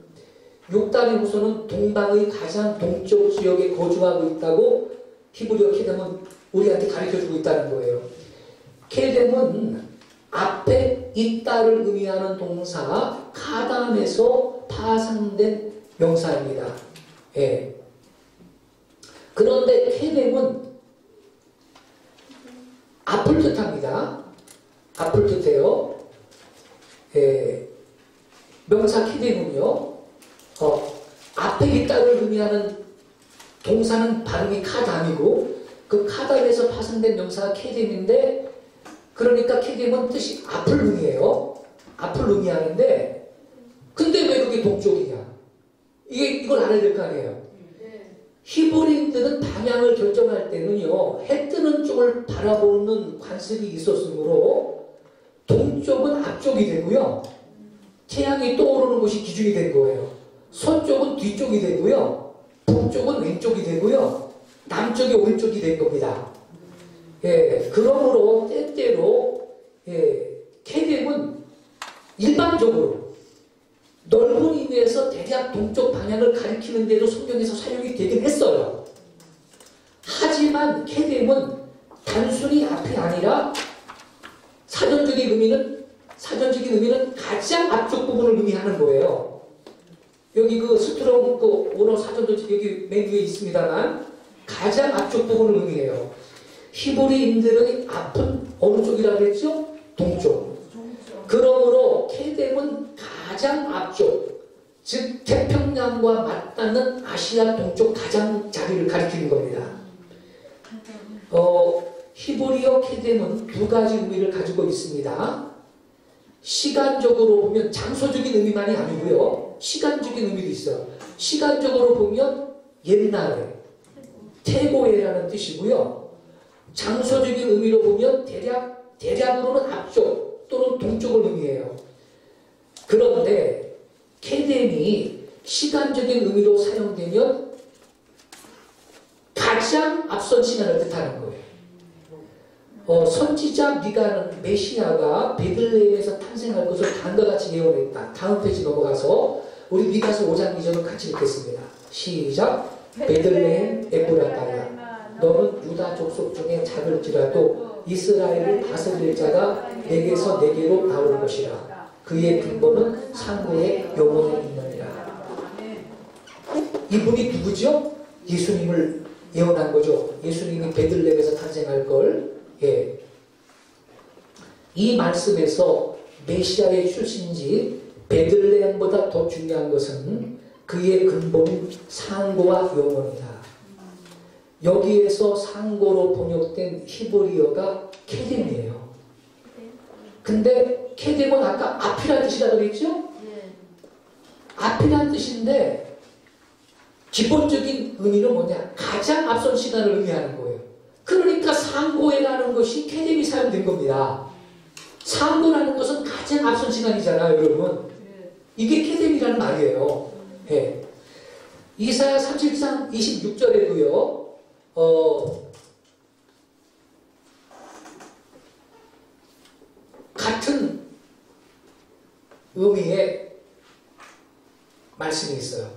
욕단의 후손은 동방의 가장 동쪽 지역에 거주하고 있다고 히브리어 케뎀은 우리한테 가르쳐주고 있다는 거예요. 케뎀은 앞에 있다를 의미하는 동사 카담에서 파생된 명사입니다. 예. 그런데 케뎀은 앞을 뜻합니다. 앞을 뜻해요. 예. 명사 케뎀은요. 앞에 있다를 의미하는 동사는 발음이 카담이고 그 카담에서 파생된 명사가 케뎀인데 그러니까 케뎀은 뜻이 앞을 의미해요. 앞을 의미하는데 근데 왜 그게 동쪽이냐? 이걸 알아야 될 거 아니에요. 히브리인들은 방향을 결정할 때는요. 해 뜨는 쪽을 바라보는 관습이 있었으므로 동쪽은 앞쪽이 되고요. 태양이 떠오르는 곳이 기준이 된 거예요. 서쪽은 뒤쪽이 되고요. 북쪽은 왼쪽이 되고요. 남쪽이 오른쪽이 된 겁니다. 예, 그러므로 때때로 케뎀은 일반적으로 넓은 의미에서 대략 동쪽 방향을 가리키는 데도 성경에서 사용이 되긴 했어요. 하지만 케뎀은 단순히 앞이 아니라 사전적인 의미는 가장 앞쪽 부분을 의미하는 거예요. 여기 스트롱 오너 사전도 여기 맨 위에 있습니다만 가장 앞쪽 부분을 의미해요. 히브리인들의 앞은 어느 쪽이라고 했죠? 동쪽. 그러므로 케뎀은 가장 앞쪽, 즉 태평양과 맞닿는 아시아 동쪽 가장자리를 가리키는 겁니다. 히브리어 케뎀은 두 가지 의미를 가지고 있습니다. 시간적으로 보면 장소적인 의미만이 아니고요. 시간적인 의미도 있어요. 시간적으로 보면 옛날에, 태고에라는 뜻이고요. 장소적인 의미로 보면 대략으로는 앞쪽 또는 동쪽을 의미해요. 그런데 케뎀이 시간적인 의미로 사용되면 가장 앞선 시간을 뜻하는 거예요. 선지자 미가는 메시아가 베들레헴에서 탄생할 것을 다음과 같이 예언했다. 다음 페이지 넘어가서 우리 미가서 5장 2절을 같이 읽겠습니다. 시작. 베들레헴 에프라타야 너는 유다 족속 중에 작을지라도 이스라엘을 다스릴 자가 내게서 내게로 나올 것이라. 그의 근본은 상고의 영원에 있느니라. 이분이 누구죠? 예수님을 예언한 거죠. 예수님이 베들레헴에서 탄생할 걸. 예. 이 말씀에서 메시아의 출신지 베들레헴보다 더 중요한 것은 그의 근본은 상고와 영원이다. 여기에서 상고로 번역된 히브리어가 케뎀이에요. 근데 케뎀은 아까 앞이라는 뜻이라고 그랬죠? 앞이라는 뜻인데 기본적인 의미는 뭐냐? 가장 앞선 시간을 의미하는 거예요. 그러니까 상고에라는 것이 케뎀이 사용된 겁니다. 상고라는 것은 가장 앞선 시간이잖아요, 여러분. 이게 케뎀이라는 말이에요. 네. 이사야 37장 26절에도요. 같은 의미의 말씀이 있어요.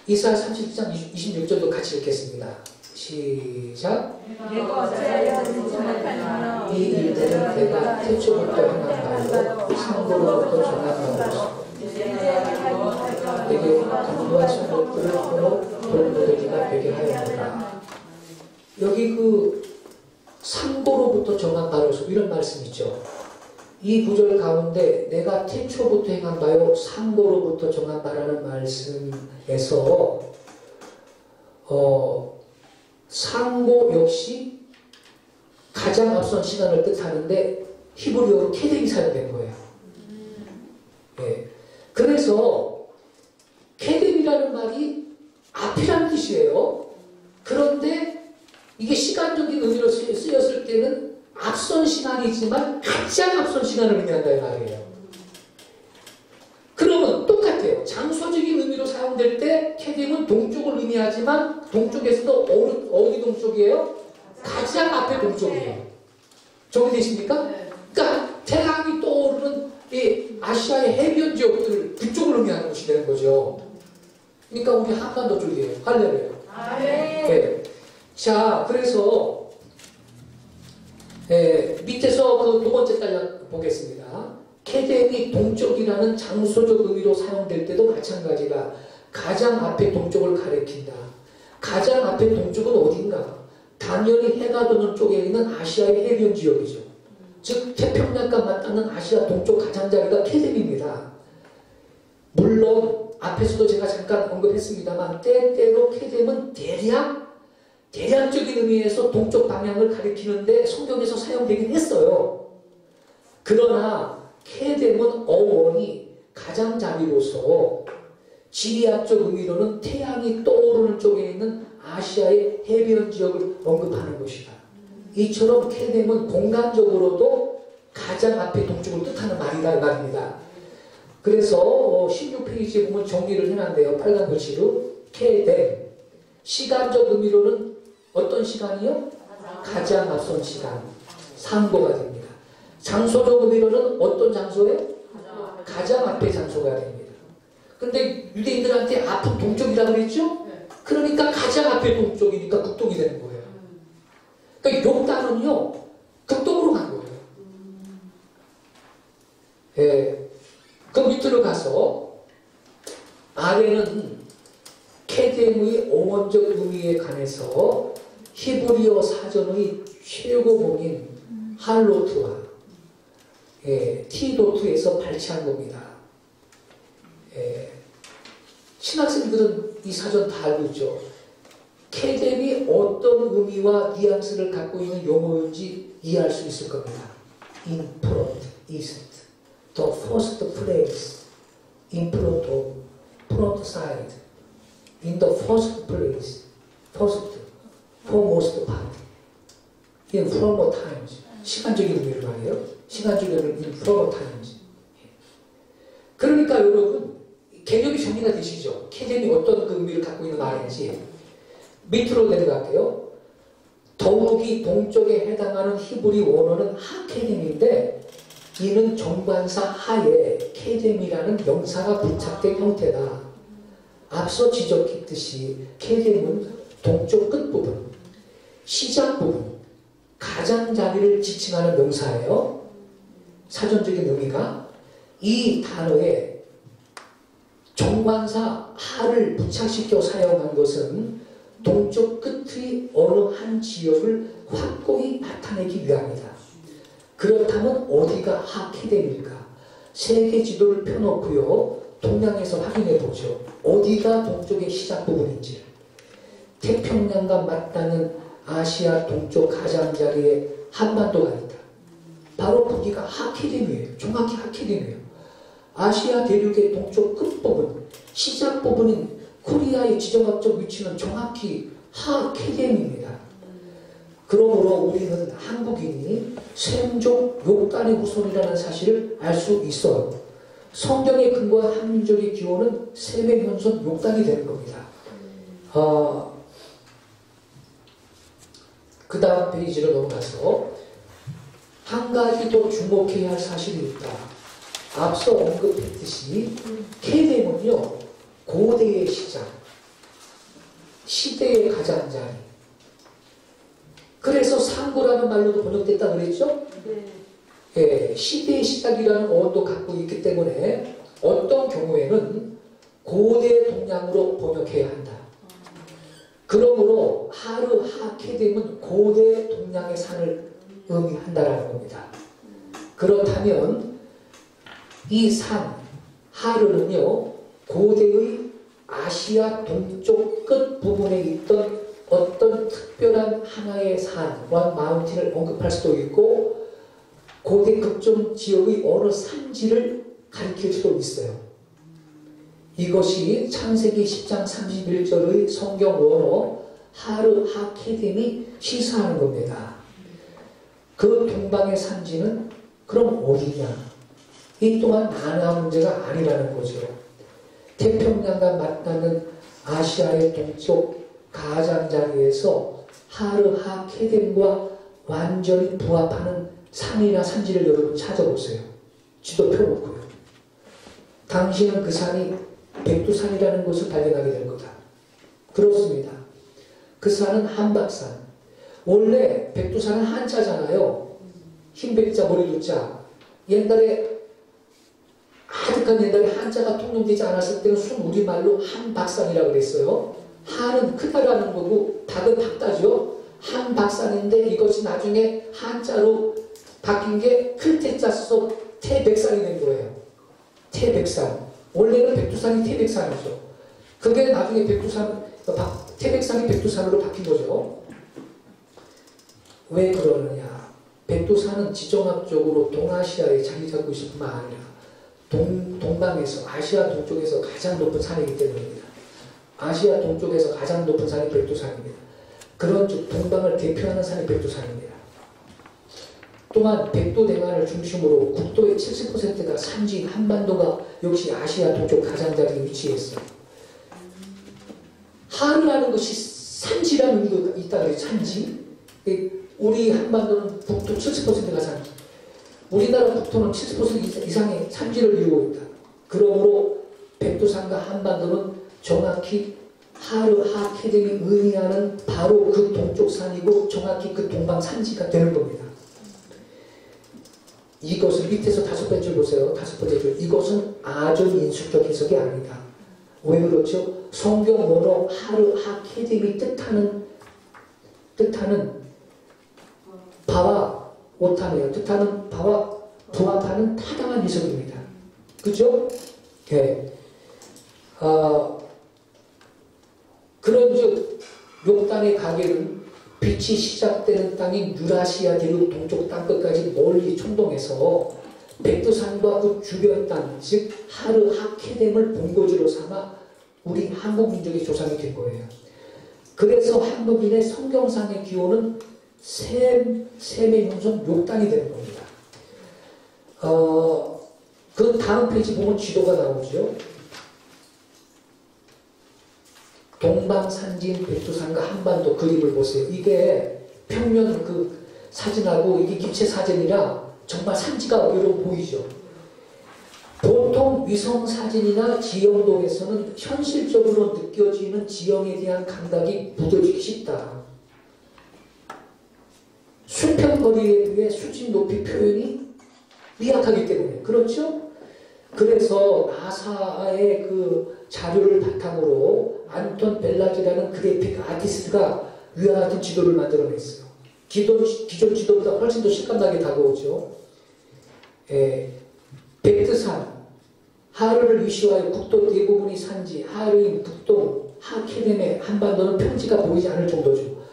이사야 37장 26절도 같이 읽겠습니다. 시작. 이 일들은 내가 태초부터 행한 바요 상고로부터 정한 바요 내게 강도와 손목들을 풀어 돌무더기가 되게 하였노라. 여기 그 상고로부터 정한 바로서 이런 말씀 있죠. 이 구절 가운데 내가 태초부터 행한 바요 상고로부터 정한 바라는 말씀에서 상고 역시 가장 앞선 시간을 뜻하는데 히브리어로 케뎀이 사용된 거예요. 네. 그래서 케뎀이라는 말이 앞이라는 뜻이에요. 그런데 이게 시간적인 의미로 쓰였을 때는 앞선 시간이지만 가장 앞선 시간을 의미한다 이 말이에요. 그러면 똑같아요. 장소적인 의미로 사용될 때 케뎀은 동쪽을 의미하지만 동쪽에서도 어디 동쪽이에요? 가장 앞에 동쪽이에요. 정리되십니까? 그러니까 태양이 떠오르는 이 아시아의 해변 지역들 그쪽을 의미하는 것이 되는 거죠. 그러니까 우리 한반도 쪽이에요. 할렐루야. 네. 자, 그래서 밑에서 그 두 번째 단락 보겠습니다. 케뎀이 동쪽이라는 장소적 의미로 사용될 때도 마찬가지가 가장 앞에 동쪽을 가리킨다. 가장 앞에 동쪽은 어딘가? 당연히 해가 드는 쪽에 있는 아시아의 해변 지역이죠. 즉 태평양과 맞닿는 아시아 동쪽 가장자리가 케뎀입니다. 물론 앞에서도 제가 잠깐 언급했습니다만 때때로 케뎀은 대략적인 의미에서 동쪽 방향을 가리키는데 성경에서 사용되긴 했어요. 그러나 케뎀은 어원이 가장자리로서 지리학적 의미로는 태양이 떠오르는 쪽에 있는 아시아의 해변 지역을 언급하는 것이다. 이처럼 케뎀은 공간적으로도 가장 앞에 동쪽을 뜻하는 말이다 이 말입니다. 그래서 16페이지에 보면 정리를 해놨네요. 빨간 글씨로 케뎀 시간적 의미로는 어떤 시간이요? 가장 앞선 시간 상고가 됩니다. 장소적 의미로는 어떤 장소예요? 가장 앞에 장소가 됩니다. 근데 유대인들한테 앞은 동쪽이라고 그랬죠? 그러니까 가장 앞에 동쪽이니까 북동이 되는 거예요. 그러니까 요단은요 극동으로 간 거예요. 예. 그 밑으로 가서 아래는 케뎀의 어원적 의미에 관해서 히브리어 사전의 최고봉인 할로트와 티도트에서 발췌한 겁니다. 신학생들은 이 사전 다 알고 있죠. 케뎀이 어떤 의미와 뉘앙스를 갖고 있는 용어인지 이해할 수 있을 겁니다. In front, east, the first place, in front of, front side, in the first place, first, foremost part, in former times. 시간적인 의미를 말해요. 시간적인 의미는 in former times. 그러니까 여러분 개념이 정리가 되시죠? 케뎀이 어떤 그 의미를 갖고 있는 말인지. 밑으로 내려갈게요. 더욱이 동쪽에 해당하는 히브리 원어는 하케뎀인데 이는 정관사 하에 케뎀이라는 명사가 부착된 형태다. 앞서 지적했듯이 케뎀은 동쪽 끝부분, 시작 부분, 가장자리를 지칭하는 명사예요. 사전적인 의미가 이 단어에 정관사 하를 부착시켜 사용한 것은 동쪽 끝의 어느 한 지역을 확고히 나타내기 위함이다. 그렇다면 어디가 하케뎀일까? 세계 지도를 펴놓고요. 동양에서 확인해 보죠. 어디가 동쪽의 시작 부분인지. 태평양과 맞닿는 아시아 동쪽 가장자리에 한반도가 있다. 바로 거기가 하키림이에요. 정확히 하키림이에요. 아시아 대륙의 동쪽 끝부분, 시작 부분인 코리아의 지정학적 위치는 정확히 하키림입니다. 그러므로 우리는 한국인이 셈족 욕단의 후손이라는 사실을 알 수 있어요. 성경에 근거한 한민족의 기원은 셈의 현손 욕단이 되는 겁니다. 그 다음 페이지로 넘어가서 한 가지 더 주목해야 할 사실이 있다. 앞서 언급했듯이 케뎀은요, 고대의 시작, 시대의 가장자리. 그래서 상고라는 말로도 번역됐다 그랬죠? 네. 예, 시대의 시작이라는 어원도 갖고 있기 때문에 어떤 경우에는 고대 동양으로 번역해야 한다. 그러므로 하르 하케뎀은 고대 동양의 산을 의미한다라는 겁니다. 그렇다면 이 산 하르는요, 고대의 아시아 동쪽 끝 부분에 있던 어떤 특별한 하나의 산, 원 마운틴을 언급할 수도 있고 고대 극점 지역의 어느 산지를 가리킬 수도 있어요. 이것이 창세기 10장 31절의 성경 원어 하르 하케뎀이 시사하는 겁니다. 그 동방의 산지는 그럼 어디냐? 이 또한 난해한 문제가 아니라는 거죠. 태평양과 맞닿는 아시아의 동쪽 가장자리에서 하르 하케뎀과 완전히 부합하는 산이나 산지를 여러분 찾아보세요. 지도 펴놓고요. 당신은 그 산이 백두산이라는 것을 발견하게 될 거다. 그렇습니다. 그 산은 한박산. 원래 백두산은 한자잖아요. 흰백자 머리두자. 옛날에 아득한 옛날에 한자가 통용되지 않았을 때는 순우리말로 한박산이라고 그랬어요. 한은 크다라는 거고 박은 박다죠. 한박산인데 이것이 나중에 한자로 바뀐 게 클테자 써서 태백산이 된 거예요. 태백산. 원래는 백두산이 태백산이죠. 그게 나중에 태백산이 백두산으로 바뀐 거죠. 왜 그러느냐? 백두산은 지정학적으로 동아시아에 자리 잡고 있을 뿐만 아니라 동방에서 아시아 동쪽에서 가장 높은 산이기 때문입니다. 아시아 동쪽에서 가장 높은 산이 백두산입니다. 그런 쪽 동방을 대표하는 산이 백두산입니다. 또한 백두대간을 중심으로 국토의 70%가 산지인 한반도가 역시 아시아 동쪽 가장자리에 위치해 있어요. 하르라는 것이 산지라는 의미가 있다 그래요. 산지. 우리 한반도는 북토 70%가 산지. 우리나라 국토는 70% 이상의 산지를 이루고 있다. 그러므로 백두산과 한반도는 정확히 하르 하케뎀이 의미하는 바로 그 동쪽 산이고 정확히 그 동방 산지가 되는 겁니다. 이것을 밑에서 다섯 번째 줄 보세요. 다섯 번째 줄. 이것은 아주 인수적 해석이 아니다. 왜 그렇죠? 성경 원어 하르 하케뎀이 뜻하는 바와 오타네요. 뜻하는 바와 부합하는 타당한 해석입니다. 그죠? 네. 그런즉 욕단의 가계는 빛이 시작되는 땅인 유라시아 대륙 동쪽 땅끝까지 멀리 총동해서 백두산과 그 주변 땅, 즉 하르 하케뎀을 본거지로 삼아 우리 한국 민족의 조상이 된 거예요. 그래서 한국인의 성경상의 기호는 셈의 현손 욕단이 되는 겁니다. 그 다음 페이지 보면 지도가 나오죠. 동방산지인 백두산과 한반도 그림을 보세요. 이게 평면 그 사진하고 이게 입체 사진이라 정말 산지가 여러 보이죠. 보통 위성 사진이나 지형도에서는 현실적으로 느껴지는 지형에 대한 감각이 묻어지기 쉽다. 수평거리에 비해 수직 높이 표현이 미약하기 때문에 그렇죠? 그래서 나사의 그 자료를 바탕으로 안톤 벨라지라는 그래픽 아티스트가 위와 같은 지도를 만들어냈어요. 기존 지도보다 훨씬 더 실감나게 다가오죠. 백두산, 하루를 위시하여 국도 대부분이 산지, 하루인 북동, 하케덴의 한반도는 평지가 보이지 않을 정도죠.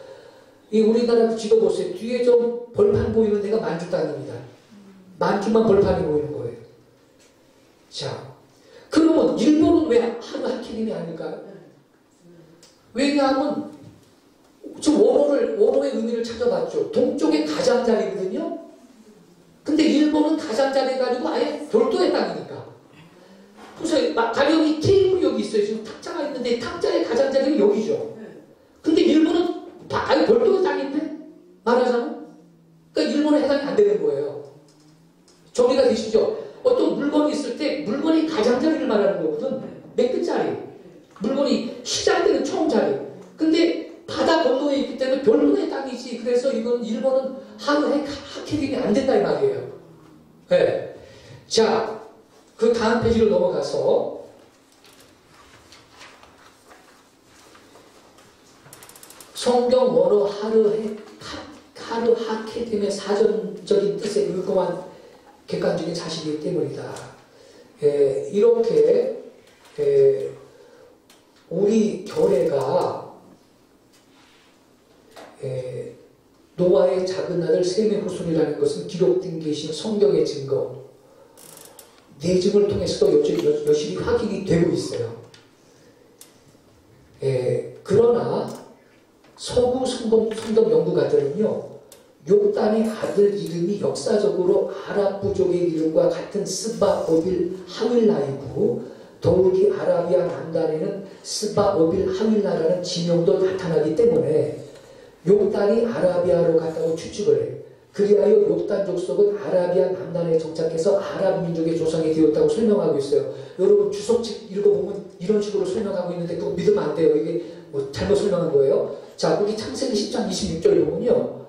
이 우리나라 지도 보세요. 뒤에 좀 벌판 보이는 데가 만주 땅입니다. 만주만 벌판이 보이는 거예요. 자, 그러면 일본은 왜 하루 하케덴이 아닐까요? 왜냐하면 지금 원어의 의미를 찾아봤죠. 동쪽의 가장자리거든요. 근데 일본은 가장자리가 아니고 아예 별도의 땅이니까. 그래서 가령이 테이블이 여기 있어요. 지금 탁자가 있는데 탁자의 가장자리는 여기죠. 근데 일본은 아예 별도의 땅인데 말하자면 그러니까 일본에 해당이 안 되는 거예요. 정리가 되시죠? 어떤 물건이 있을 때 물건이 가장자리를 말하는 거거든. 맨 끝자리. 물건이 시작되는 총자리. 근데 바다 건너에 있기 때문에 별도의 땅이지. 그래서 이건 일본은 하루에 하케딘이 안 된다 이 말이에요. 네. 자, 그 다음 페이지로 넘어가서 성경 원어 하루 하케딘의 사전적인 뜻에 의거한 객관적인 사실이기 때문이다. 이렇게 우리 결례가 노아의 작은 아들 셈의 후손이라는 것은 기록된 계신 성경의 증거, 내증을 통해서도 여실히 확인이 되고 있어요. 그러나 서구 성경 연구가들은요, 욕단의 아들 이름이 역사적으로 아랍 부족의 이름과 같은 스바 오빌 하윌라이고, 더욱이 아라비아 남단에는 스바 오빌 하윌라라는 지명도 나타나기 때문에 욕단이 아라비아로 갔다고 추측을 해요. 그리하여 욕단 족속은 아라비아 남단에 정착해서 아랍 민족의 조상이 되었다고 설명하고 있어요. 여러분 주석책 읽어보면 이런 식으로 설명하고 있는데 그거 믿으면 안 돼요. 이게 뭐 잘못 설명한 거예요. 자, 거기 창세기 10장 26절 보면요.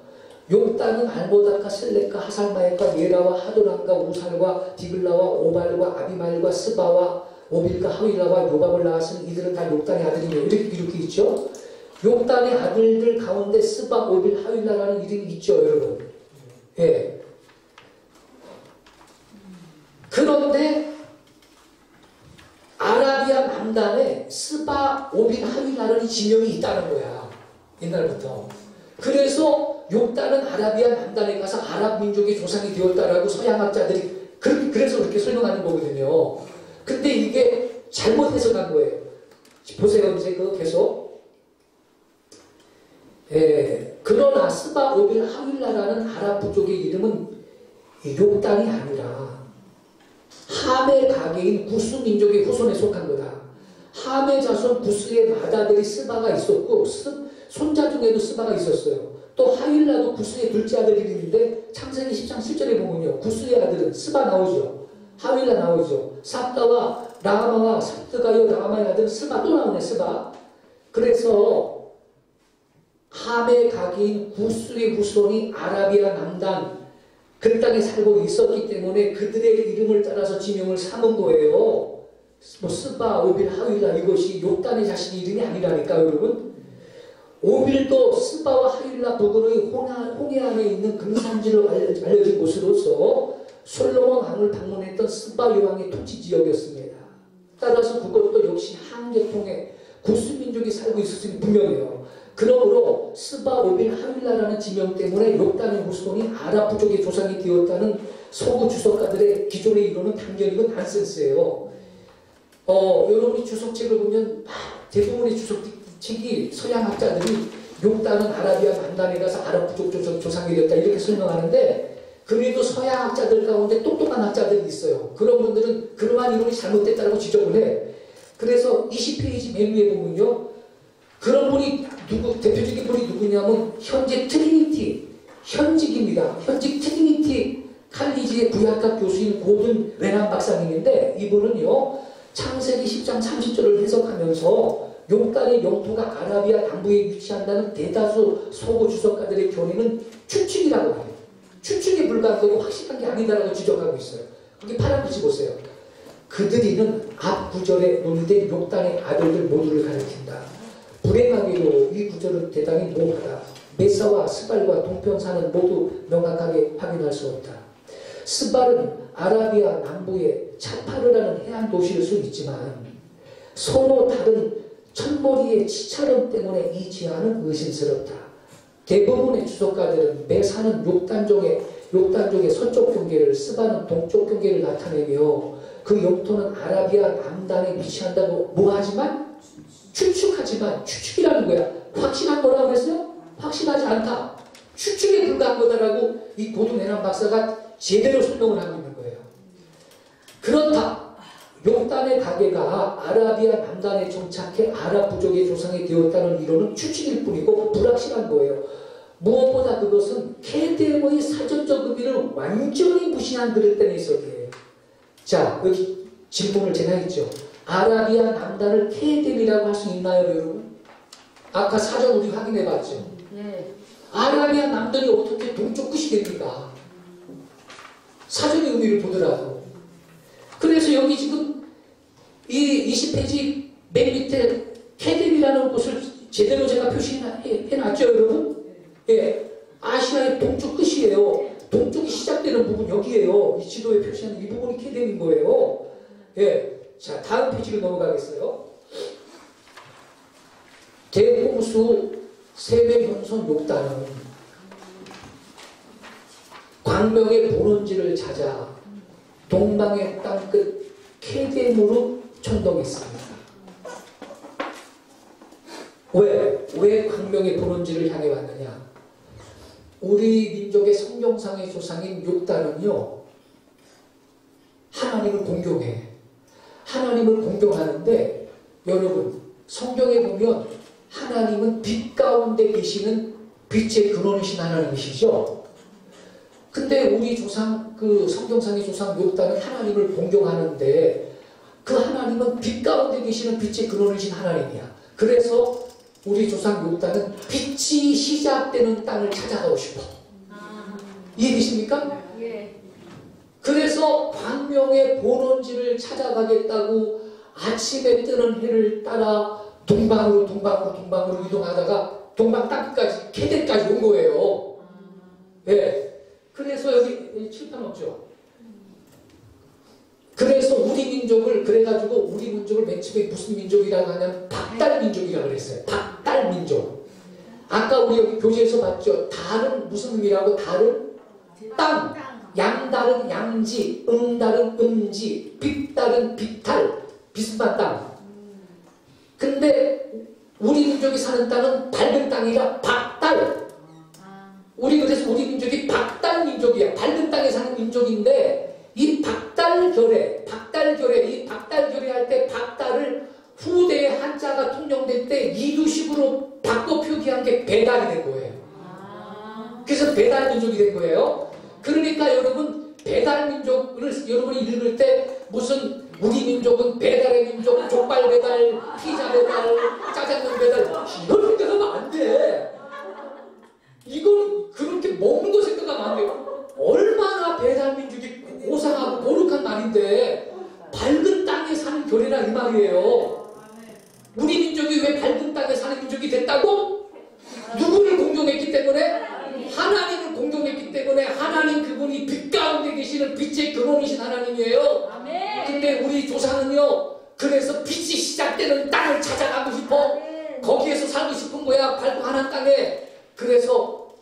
욕단은 알모다카 셀렉과 하살마엘과 예라와 하도람과 우살과 디글라와 오발과 아비마엘과 스바와 오빌과 하윌라와 요밥을 낳았으니 이들은 다 욕단의 아들이며 이렇게 있죠. 욕단의 아들들 가운데 스바, 오빌, 하윌라라는 이름이 있죠, 여러분. 예. 그런데 아라비아 남단에 스바, 오빌, 하윌라라는 지명이 있다는 거야. 옛날부터. 그래서 욕단은 아라비아 남단에 가서 아랍 민족의 조상이 되었다라고 서양학자들이 그래서 그렇게 설명하는 거거든요. 근데 이게 잘못 해석한 거예요. 보세요, 이제 그 계속. 그러나 스바, 오빌, 하윌라라는 아랍 부족의 이름은 욕단이 아니라 함의 가게인 구스 민족의 후손에 속한 거다. 함의 자손 구스의 맏아들이 스바가 있었고 손자 중에도 스바가 있었어요. 또 하윌라도 구스의 둘째 아들 이름인데 창세기 10장 7절에 보면요. 구스의 아들은 스바 나오죠. 하윌라 나오죠. 삽다와 라마와 삽드가요 라마의 아들 스바 또 나오네. 스바. 그래서 함의 가게인 구스의 후손이 아라비아 남단 그 땅에 살고 있었기 때문에 그들의 이름을 따라서 지명을 삼은 거예요. 뭐 스바, 오빌, 하윌라 이것이 욕단의 자신 이름이 아니라니까 여러분. 오빌도 스바와 하윌라 부근의 홍해 안에 있는 금산지로 알려진 곳으로서 솔로몬 왕을 방문했던 스바 여왕의 토지 지역이었습니다. 따라서 그것도 역시 한계통에 구스 민족이 살고 있었으니 분명해요. 그러므로 스바, 오빌, 하윌라라는 지명 때문에 욕단의 후손이 아랍 부족의 조상이 되었다는 서구 주석가들의 기존의 이론은 단견 이건 난센스예요. 여러분이 주석책을 보면 대부분의 주석책이 서양학자들이 욕단은 아라비아 남단에 가서 아랍 부족 조상이 되었다 이렇게 설명하는데 그래도 서양학자들 가운데 똑똑한 학자들이 있어요. 그런 분들은 그러한 이론이 잘못됐다고 지적을 해. 그래서 20페이지 맨 위에 보면요. 그런 분이 대표적인 분이 누구냐면 현재 트리니티, 현직입니다. 현직 트리니티 칼리지의 구약학 교수인 고든 레난 박사님인데 이분은요. 창세기 10장 30절을 해석하면서 욕단의 영토가 아라비아 남부에 위치한다는 대다수 서구 주석가들의 견해는 추측이라고 해요. 추측에 불과한 거고 확실한 게 아니다라고 지적하고 있어요. 거기 파란 글씨 보세요. 그들이는 앞 구절에 논의된 욕단의 아들들 모두를 가리킨다. 불행하게도 이 구절은 대단히 모호하다. 메사와 스발과 동편사는 모두 명확하게 확인할 수 없다. 스발은 아라비아 남부의 차파르라는 해안 도시일 수 있지만 서로 다른 첫머리의 치차름 때문에 이 지하는 의심스럽다. 대부분의 주석가들은 메사는 욕단족의 서쪽 경계를, 스바는 동쪽 경계를 나타내며 그 영토는 아라비아 남단에 위치한다고 뭐하지만 추측하지만 추측이라는 거야. 확신한 거라고 했어요? 확신하지 않다. 추측에 불과한 거다라고 이 고두내남 박사가 제대로 설명을 하고 있는 거예요. 그렇다. 욕단의 가게가 아라비아 남단에 정착해 아랍 부족의 조상이 되었다는 이론은 추측일 뿐이고 불확실한 거예요. 무엇보다 그것은 케뎀의 사전적 의미를 완전히 무시한 그릇된 해석이에요. 자, 여기 질문을 제가 했죠. 아라비아 남단을 케뎀이라고 할 수 있나요, 여러분? 아까 사전 우리 확인해 봤죠. 아라비아 남단이 어떻게 동쪽 끝이 됩니까? 사전의 의미를 보더라도. 그래서 여기 지금 이 20페이지 맨 밑에 케뎀이라는 곳을 제대로 제가 표시해놨죠, 여러분? 예, 아시아의 동쪽 끝이에요. 동쪽이 시작되는 부분 여기에요. 이 지도에 표시하는 이 부분이 케뎀인 거예요. 예, 자, 다음 페이지로 넘어가겠어요. 대홍수 세배현손 욕단은 광명의 본원지를 찾아 동방의 땅끝 케뎀으로 천동했습니다. 왜 광명의 본원지를 향해 왔느냐? 우리 민족의 성경상의 조상인 욕단은요, 하나님을 공경해. 하나님을 공경하는데, 여러분, 성경에 보면 하나님은 빛 가운데 계시는 빛의 근원이신 하나님이시죠? 근데 우리 조상, 그 성경상의 조상 욕단은 하나님을 공경하는데, 그 하나님은 빛 가운데 계시는 빛의 근원이신 하나님이야. 그래서 우리 조상 욕단은 빛이 시작되는 땅을 찾아가고 싶어. 이해되십니까? 그래서 광명의 본원지를 찾아가겠다고 아침에 뜨는 해를 따라 동방으로 이동하다가 동방 땅끝까지, 케뎀까지 온 거예요. 예. 그래서 여기 칠판 없죠? 그래서 우리 민족을, 그래가지고 우리 민족을 맨 처음에 무슨 민족이라고 하냐면 박달민족이라고 그랬어요. 박달민족. 아까 우리 여기 교재에서 봤죠? 달은 무슨 의미라고? 달은 땅. 양달은 양지, 음달은 음지, 빛달은 빛달. 비슷한 땅. 근데 우리 민족이 사는 땅은 밝은 땅이라 박달. 그래서 우리 민족이 박달 민족이야. 밝은 땅에 사는 민족인데, 이 박달결에 할 때 박달을 후대에 한자가 통용될 때 이두식으로 바꿔 표기한 게 배달이 된 거예요. 그래서 배달 민족이 된 거예요. 그러니까 여러분, 배달 민족을 여러분이 읽을 때 무슨 우리 민족은 배달의 민족, 족발 배달, 피자 배달, 짜장면 배달, 이걸 생각하면 안 돼. 이건 그렇게 먹는 거 생각하면 안 돼요. 얼마나 배달 민족이 고상하고 거룩한 말인데 밝은 땅에 사는 결이라 이 말이에요. 우리 민족이 왜 밝은 땅에 사는 민족이 됐다고? 누구를 공경했기 때문에? 하나님을 공경했기 때문에. 하나님 그분이 빛 가운데 계시는 빛의 근원이신 하나님이에요. 근데 우리 조상은요, 그래서 빛이 시작되는 땅을 찾아가고 싶어. 거기에서 살고 싶은 거야. 밝고 환한 땅에. 그래서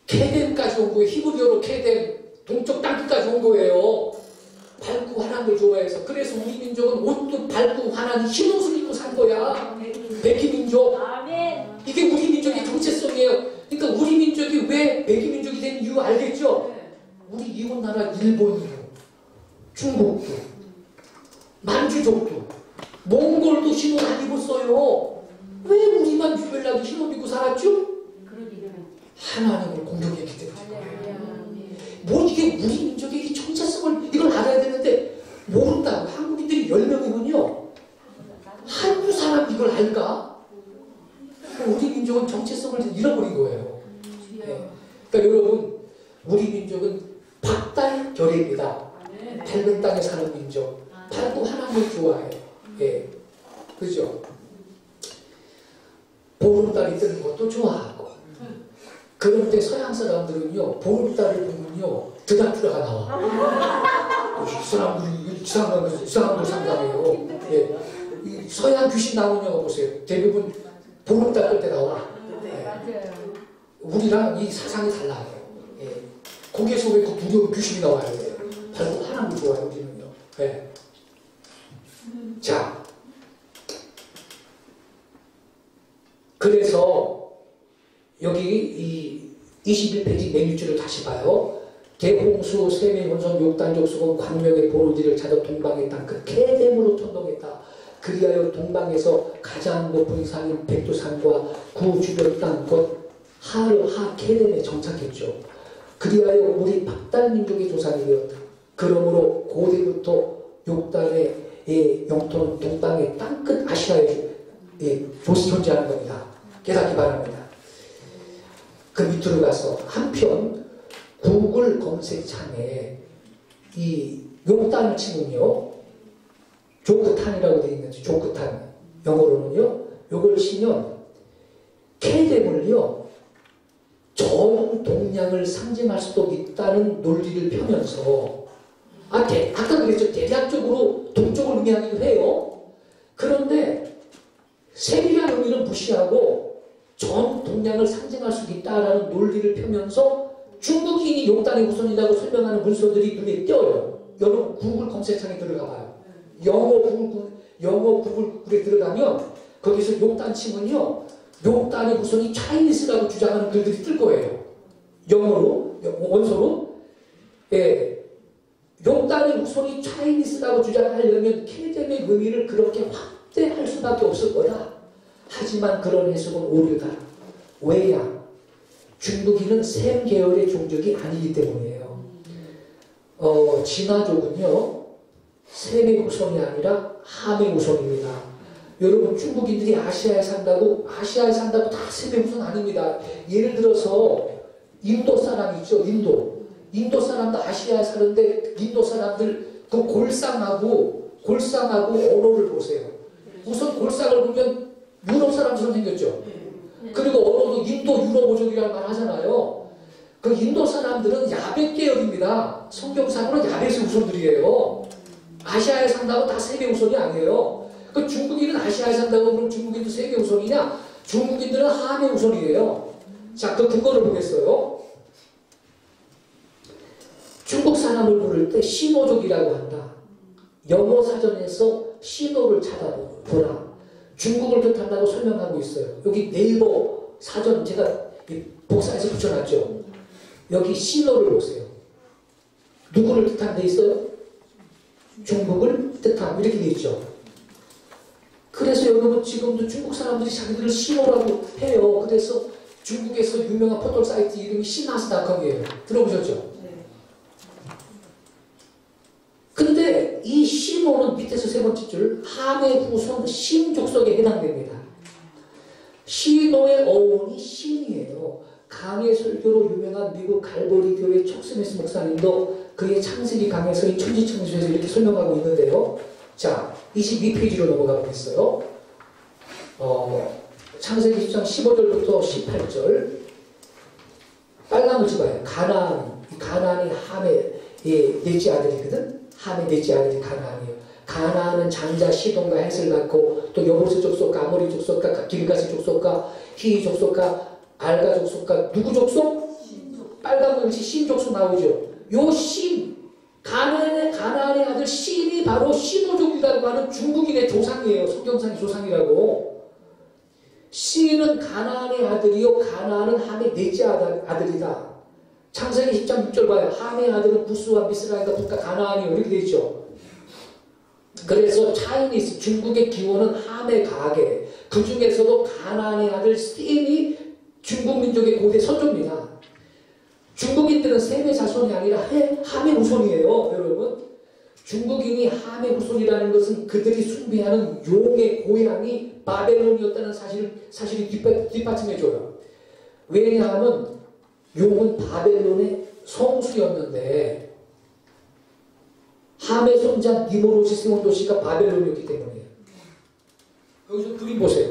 케뎀까지 온 거예요. 히브리어로 케뎀, 동쪽 땅끝까지 온 거예요. 밝고 환한 걸 좋아해서. 그래서 우리 민족은 옷도 밝고 환한 흰 옷을 입고 산 거야. 백이민족. 이게 우리 민족의 정체성이에요. 그러니까 우리 민족이 왜 백이민족이 된 이유 알겠죠? 우리 이웃나라 일본이요, 중국도, 만주족도, 몽골도 흰 옷 안 입었어요. 왜 우리만 유별나게 흰 옷 입고 살았죠? 하나님을 공경했기 때문에. 뭐 이게 우리 민족의 이 정체성을 이걸 알아야 되는데 모른다고. 한국인들이 10명이면요, 한두 사람 이걸 알까? 우리 민족은 정체성을 잃어버린 거예요. 네. 그러니까 여러분, 우리 민족은 박달결입니다. 밝은 땅에 사는 민족. 밝고 하나님을 좋아해요. 예. 그죠? 보름달이 뜨는 것도 좋아하고, 그런데 서양 사람들은요, 보름달을 보면요, 드라큘라가 나와. 이 사람들이 이상한 걸 상담해요. 예. 이 서양 귀신 나오는 영화 보세요. 대부분 보름달 뜰 때 나와. 예. 우리랑 이 사상이 달라요. 예. 거기에서 왜 그 무서운 귀신이 나와야 돼요? 바로 하나님을 좋아해요, 우리는요. 예. 자, 그래서 여기 이 21페이지 메뉴줄을 다시 봐요. 대홍수, 세미, 혼성, 욕단, 족속은 광명의 보르디를 찾아 동방의 땅 그 케뎀으로 천동했다. 그리하여 동방에서 가장 높은 산인 백두산과 구 주변 땅 곧 하 케뎀에 정착했죠. 그리하여 우리 박달 민족의 조상이 되었다. 그러므로 고대부터 욕단의 영토는 동방의 땅끝 아시아에 존재하는 겁니다. 깨닫기 바랍니다. 그 밑으로 가서 한편 구글 검색창에 이 욕단을 치면요, 조크탄이라고 되어 있는지, 조크탄 영어로는요, 요걸 치면 케뎀을요 전 동양을 상징할 수도 있다는 논리를 펴면서 아까 그랬죠. 대략적으로 동쪽을 의미하기도 해요. 그런데 세밀한 의미는 무시하고 전 동양을 상징할 수 있다라는 논리를 펴면서 중국인이 욕단의 후손이라고 설명하는 문서들이 눈에 띄어요. 여러분 구글 검색창에 들어가 봐요. 영어 구글에 들어가면 거기서 욕단 치면요, 욕단의 후손이 차이니스라고 주장하는 글들이 뜰 거예요. 영어로, 원서로. 예. 욕단의 후손이 차이니스라고 주장하려면 케뎀의 의미를 그렇게 확대할 수밖에 없을 거다. 하지만 그런 해석은 오류다. 왜냐? 중국인은 셈 계열의 종족이 아니기 때문이에요. 진화족은요, 셈의 후손이 아니라 함의 후손입니다. 여러분 중국인들이 아시아에 산다고 다 셈의 후손 아닙니다. 예를 들어서 인도 사람 있죠. 인도 사람도 아시아에 사는데 인도 사람들 그 골상하고 언어를 보세요. 우선 골상을 보면 유럽 사람처럼 생겼죠. 그리고 언어도 인도 유럽어족이라는 말 하잖아요. 그 인도 사람들은 야벳 계열입니다. 성경상으로는 야벳의 후손들이에요. 아시아에 산다고 다 셈의 후손이 아니에요. 그 중국인은 아시아에 산다고 그럼 중국인도 셈의 후손이냐? 중국인들은 함의 후손이에요. 자, 그 근거를 보겠어요. 중국 사람을 부를 때 신호족이라고 한다. 영어 사전에서 신호를 찾아보라. 중국을 뜻한다고 설명하고 있어요. 여기 네이버 사전 제가 복사해서 붙여놨죠. 여기 신호를 보세요. 누구를 뜻한 데 있어요? 중국을 뜻한 이렇게 돼 있죠. 그래서 여러분 지금도 중국 사람들이 자기들을 신호라고 해요. 그래서 중국에서 유명한 포털 사이트 이름이 시나스닷컴이에요. 들어보셨죠? 근데 이 신호는 밑에서 세 번째 줄 함의 후손 신족속에 해당됩니다. 신호의 어원이 신이에요. 강해 설교로 유명한 미국 갈보리 교회 촉스미스 목사님도 그의 창세기 강해서의 천지창조에서 이렇게 설명하고 있는데요. 자, 22페이지로 넘어가 보겠어요. 창세기 10장 15절부터 18절. 빨간 거 찍어요. 가나안이 함의 넷째 아들이거든. 함의 넷째 아들이 가나안이에요. 가나안은 장자 시돈과 헷을 낳고 또 여보스 족속과 아모리 족속과 길가스 족속과 히 족속과 알가 족속과 누구 족속? 빨간 거 역시 신 족속 나오죠. 요 신, 가나안의 아들 신이 바로 신호족이라고 하는 중국인의 조상이에요. 성경상의 조상이라고. 신은 가나안의 아들이요, 가나안은 함의 넷째 아들이다. 창세기 10장 6절 봐요. 함의 아들은 구스와 미스라임과 북과 가나안이요. 이렇게 되어 있죠. 그래서 차이니스, 중국의 기원은 함에 가게. 그 중에서도 가나안의 아들 셈이 중국 민족의 고대 선조입니다. 중국인들은 셈의 자손이 아니라 함의 후손이에요. 여러분. 중국인이 함의 후손이라는 것은 그들이 숭배하는 용의 고향이 바벨론이었다는 사실이 뒷받침해줘요. 왜냐하면 용은 바벨론의 성수였는데 함의 손자 니모롯이 세운 도시가 바벨론이었기 때문이에요. 여기서 그림 보세요.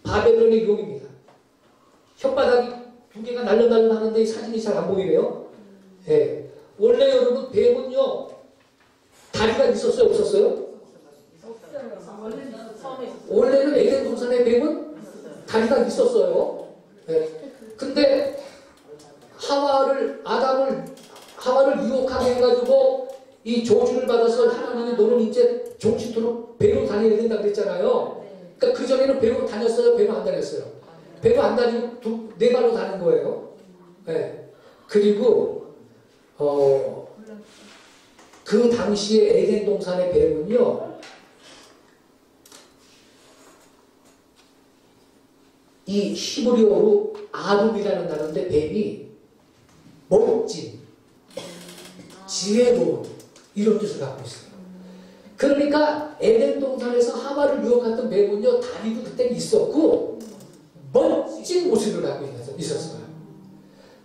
바벨론의 용입니다. 혓바닥이 두 개가 날름날름 하는데 이 사진이 잘 안 보이네요. 예. 원래 여러분 뱀은요 다리가 있었어요, 없었어요? 원래는 에덴 동산의 뱀은 다리가 있었어요. 예. 근데 하와를 유혹하게 해가지고 이 조주를 받아서 하나님이 너는 이제 종신토록 배로 다녀야 된다 그랬잖아요. 그러니까 그전에는 배로 다녔어요? 배로 안 다녔어요? 배로 안 다니고 네 발로 다닌 거예요. 네. 그리고 그 당시에 에덴 동산의 뱀은요 이 히브리어로 아둠이라는 단어인데 뱀이 멋진, 지혜로운 이런 뜻을 갖고 있어요. 그러니까 에덴 동산에서 하와를 유혹했던 뱀은요 다리도 그때 있었고 멋진 모습을 갖고 있었어요.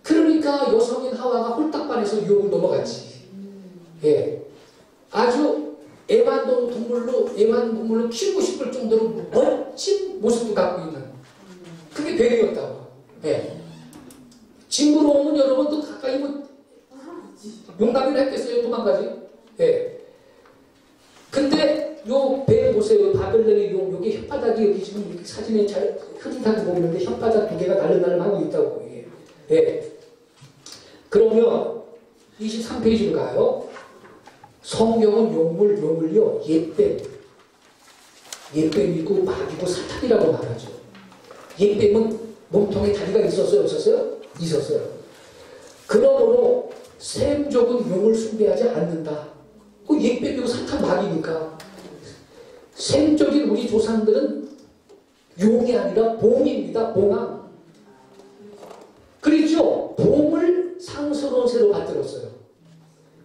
그러니까 여성인 하와가 홀딱반해서 유혹을 넘어갔지. 예, 아주 애완동물로 키우고 싶을 정도로 멋진 모습을 갖고 있는 그게 뱀이었다고. 예. 징그러우면 여러분도 가까이 용감이나 했겠어요? 도망가지. 예. 근데 요 뱀 보세요. 바벨론의 요게 혓바닥이 여기 지금 이렇게 사진에 잘 흐릿하게 보이는데 혓바닥 두 개가 날름날름 하고 있다고. 예. 예. 그러면 23페이지로 가요. 성경은 용을요 옛뱀이고 마귀고 사탄이라고 말하죠. 옛뱀은 몸통에 다리가 있었어요? 없었어요? 있었어요. 그러므로 셈족은 용을 숭배하지 않는다. 그 옛뱀이고 사탄 마귀니까. 셈족인 우리 조상들은 용이 아니라 봉입니다. 봉황. 그렇죠? 봉을 상스러운 새로 받들었어요.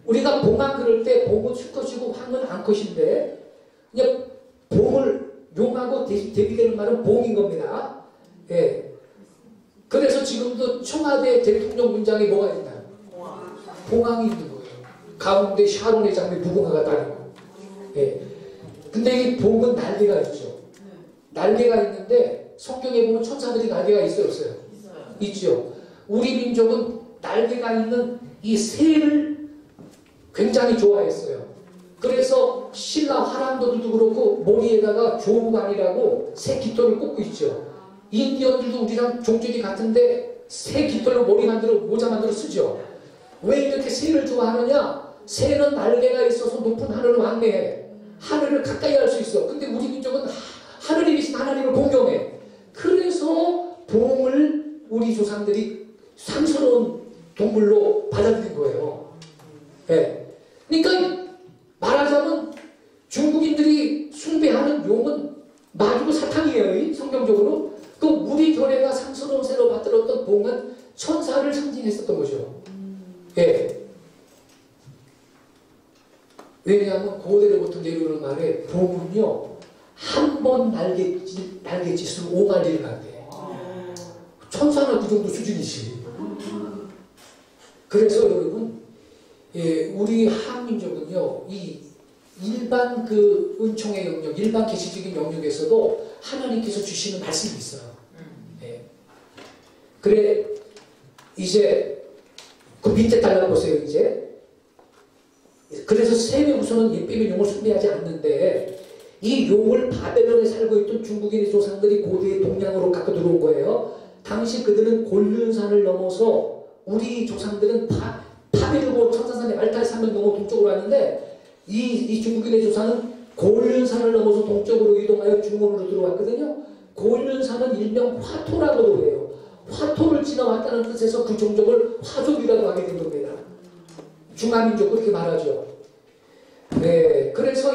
우리가 봉황 그럴 때 봉은 수컷이고 황은 암컷인데 그냥 봉을 용하고 대비되는 말은 봉인 겁니다. 예. 그래서 지금도 청와대 대통령 문장에 뭐가 있나요? 봉황이 있는 거예요. 가운데 샤론의 장미 무궁화가 따르고. 예. 근데 이 봉은 날개가 있죠. 날개가 있는데 성경에 보면 천사들이 날개가 있어요, 없어요? 있죠. 우리 민족은 날개가 있는 이 새를 굉장히 좋아했어요. 그래서 신라 화랑도들도 그렇고 머리에다가 조우관이라고 새 깃털을 꽂고 있죠. 인디언들도 우리랑 종족이 같은데 새 깃털로 머리 만들어 모자 만들어 쓰죠. 왜 이렇게 새를 좋아하느냐? 새는 날개가 있어서 높은 하늘을 왕래해. 하늘을 가까이 할 수 있어. 근데 우리 민족은 하늘이 계신 하나님을 공경해. 그래서 봉을 우리 조상들이 상스러운 동물로 받아들인 거예요. 네. 그러니까 말하자면 중국인들이 숭배하는 용은 마귀고 사탄이에요. 성경적으로. 그 우리 교례가 상스러운 새로 받들었던 봉은 천사를 상징했었던 거죠. 예. 왜냐하면 고대로부터 내려오는 말에 봉은요 한 번 날갯짓으로 5마리를 간대. 천사는 그 정도 수준이지. 그래서 여러분 예, 우리 한민족은요 이 일반 그 은총의 영역, 일반 계시적인 영역에서도 하나님께서 주시는 말씀이 있어요. 예. 그래 이제 그 밑에 달라 보세요. 이제 그래서 셈의 후손은 옛뱀의 용을 숭배하지 않는데 이 용을 바벨론에 살고 있던 중국인의 조상들이 고대의 동양으로 갖고 들어온 거예요. 당시 그들은 골륜산을 넘어서 우리 조상들은 파베르고 천사산의 알타산을 넘어 동쪽으로 왔는데 이 중국인의 조상은 골륜산을 넘어서 동쪽으로 이동하여 중원으로 들어왔거든요. 골륜산은 일명 화토라고도 해요. 화토를 지나왔다는 뜻에서 그 종족을 화족이라고 하게 된 겁니다. 중화민족 그렇게 말하죠. 네, 그래서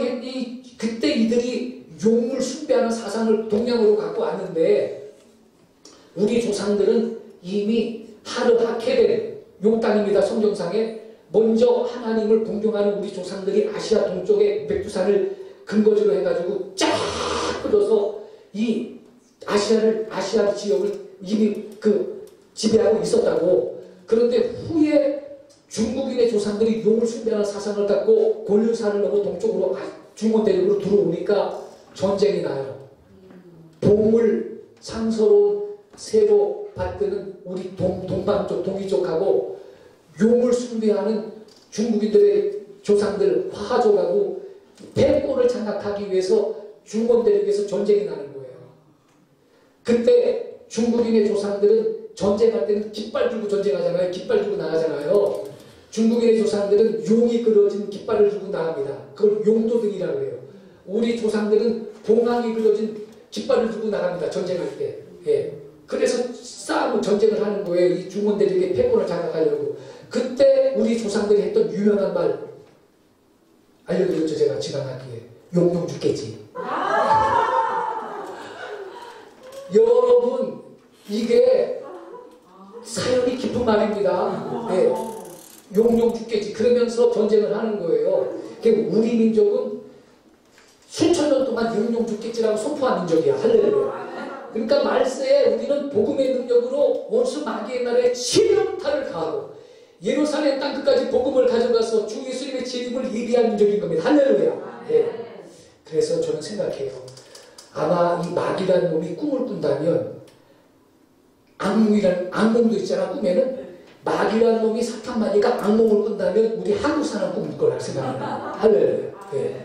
그때 이들이 용을 숭배하는 사상을 동양으로 갖고 왔는데 우리 조상들은 이미 하르하케덴 용 땅입니다. 성경상에 먼저 하나님을 공경하는 우리 조상들이 아시아 동쪽의 백두산을 근거지로 해가지고 쫙 뻗어서 이 아시아 지역을 이미 지배하고 있었다고. 그런데 후에 중국인의 조상들이 용을 숭배하는 사상을 갖고 골륜산을 넘어 동쪽으로 중원 대륙으로 들어오니까 전쟁이 나요. 봉을 상서로운 새로 받드는 우리 동방쪽, 동이족하고 용을 숭배하는 중국인들의 조상들 화족하고 패권을 장악하기 위해서 중원대륙에서 전쟁이 나는 거예요. 그때 중국인의 조상들은 전쟁할 때는 깃발 들고 전쟁하잖아요. 깃발 들고 나가잖아요. 중국인의 조상들은 용이 그려진 깃발을 들고 나갑니다. 그걸 용도등이라고 해요. 우리 조상들은 봉황이 그려진 깃발을 들고 나갑니다. 전쟁할 때. 예. 그래서 싸우고 전쟁을 하는 거예요. 이 중원대륙의 패권을 장악하려고. 그때 우리 조상들이 했던 유명한 말 알려드렸죠. 제가 지방하기에. 용용 죽겠지. 여러분 이게 사연이 깊은 말입니다. 네. 용용 죽겠지. 그러면서 전쟁을 하는 거예요. 우리 민족은 수천 년 동안 용용 죽겠지라고 선포한 민족이야. 할렐루야. 그러니까 말세에 우리는 복음의 능력으로 원수 마귀의 날에 치명타를 가하고 예루살렘 땅끝까지 복음을 가져가서 주 예수님의 재림을 예비한 민족인 겁니다. 할렐루야. 네. 그래서 저는 생각해요. 아마 이 마귀라는 놈이 꿈을 꾼다면 악몽도 있잖아. 꿈에는 마귀라는 놈이 사탄마귀가 악몽을 꾼다면 우리 한국 사람 꿈일 거라 생각합니다. 할렐루야. 네.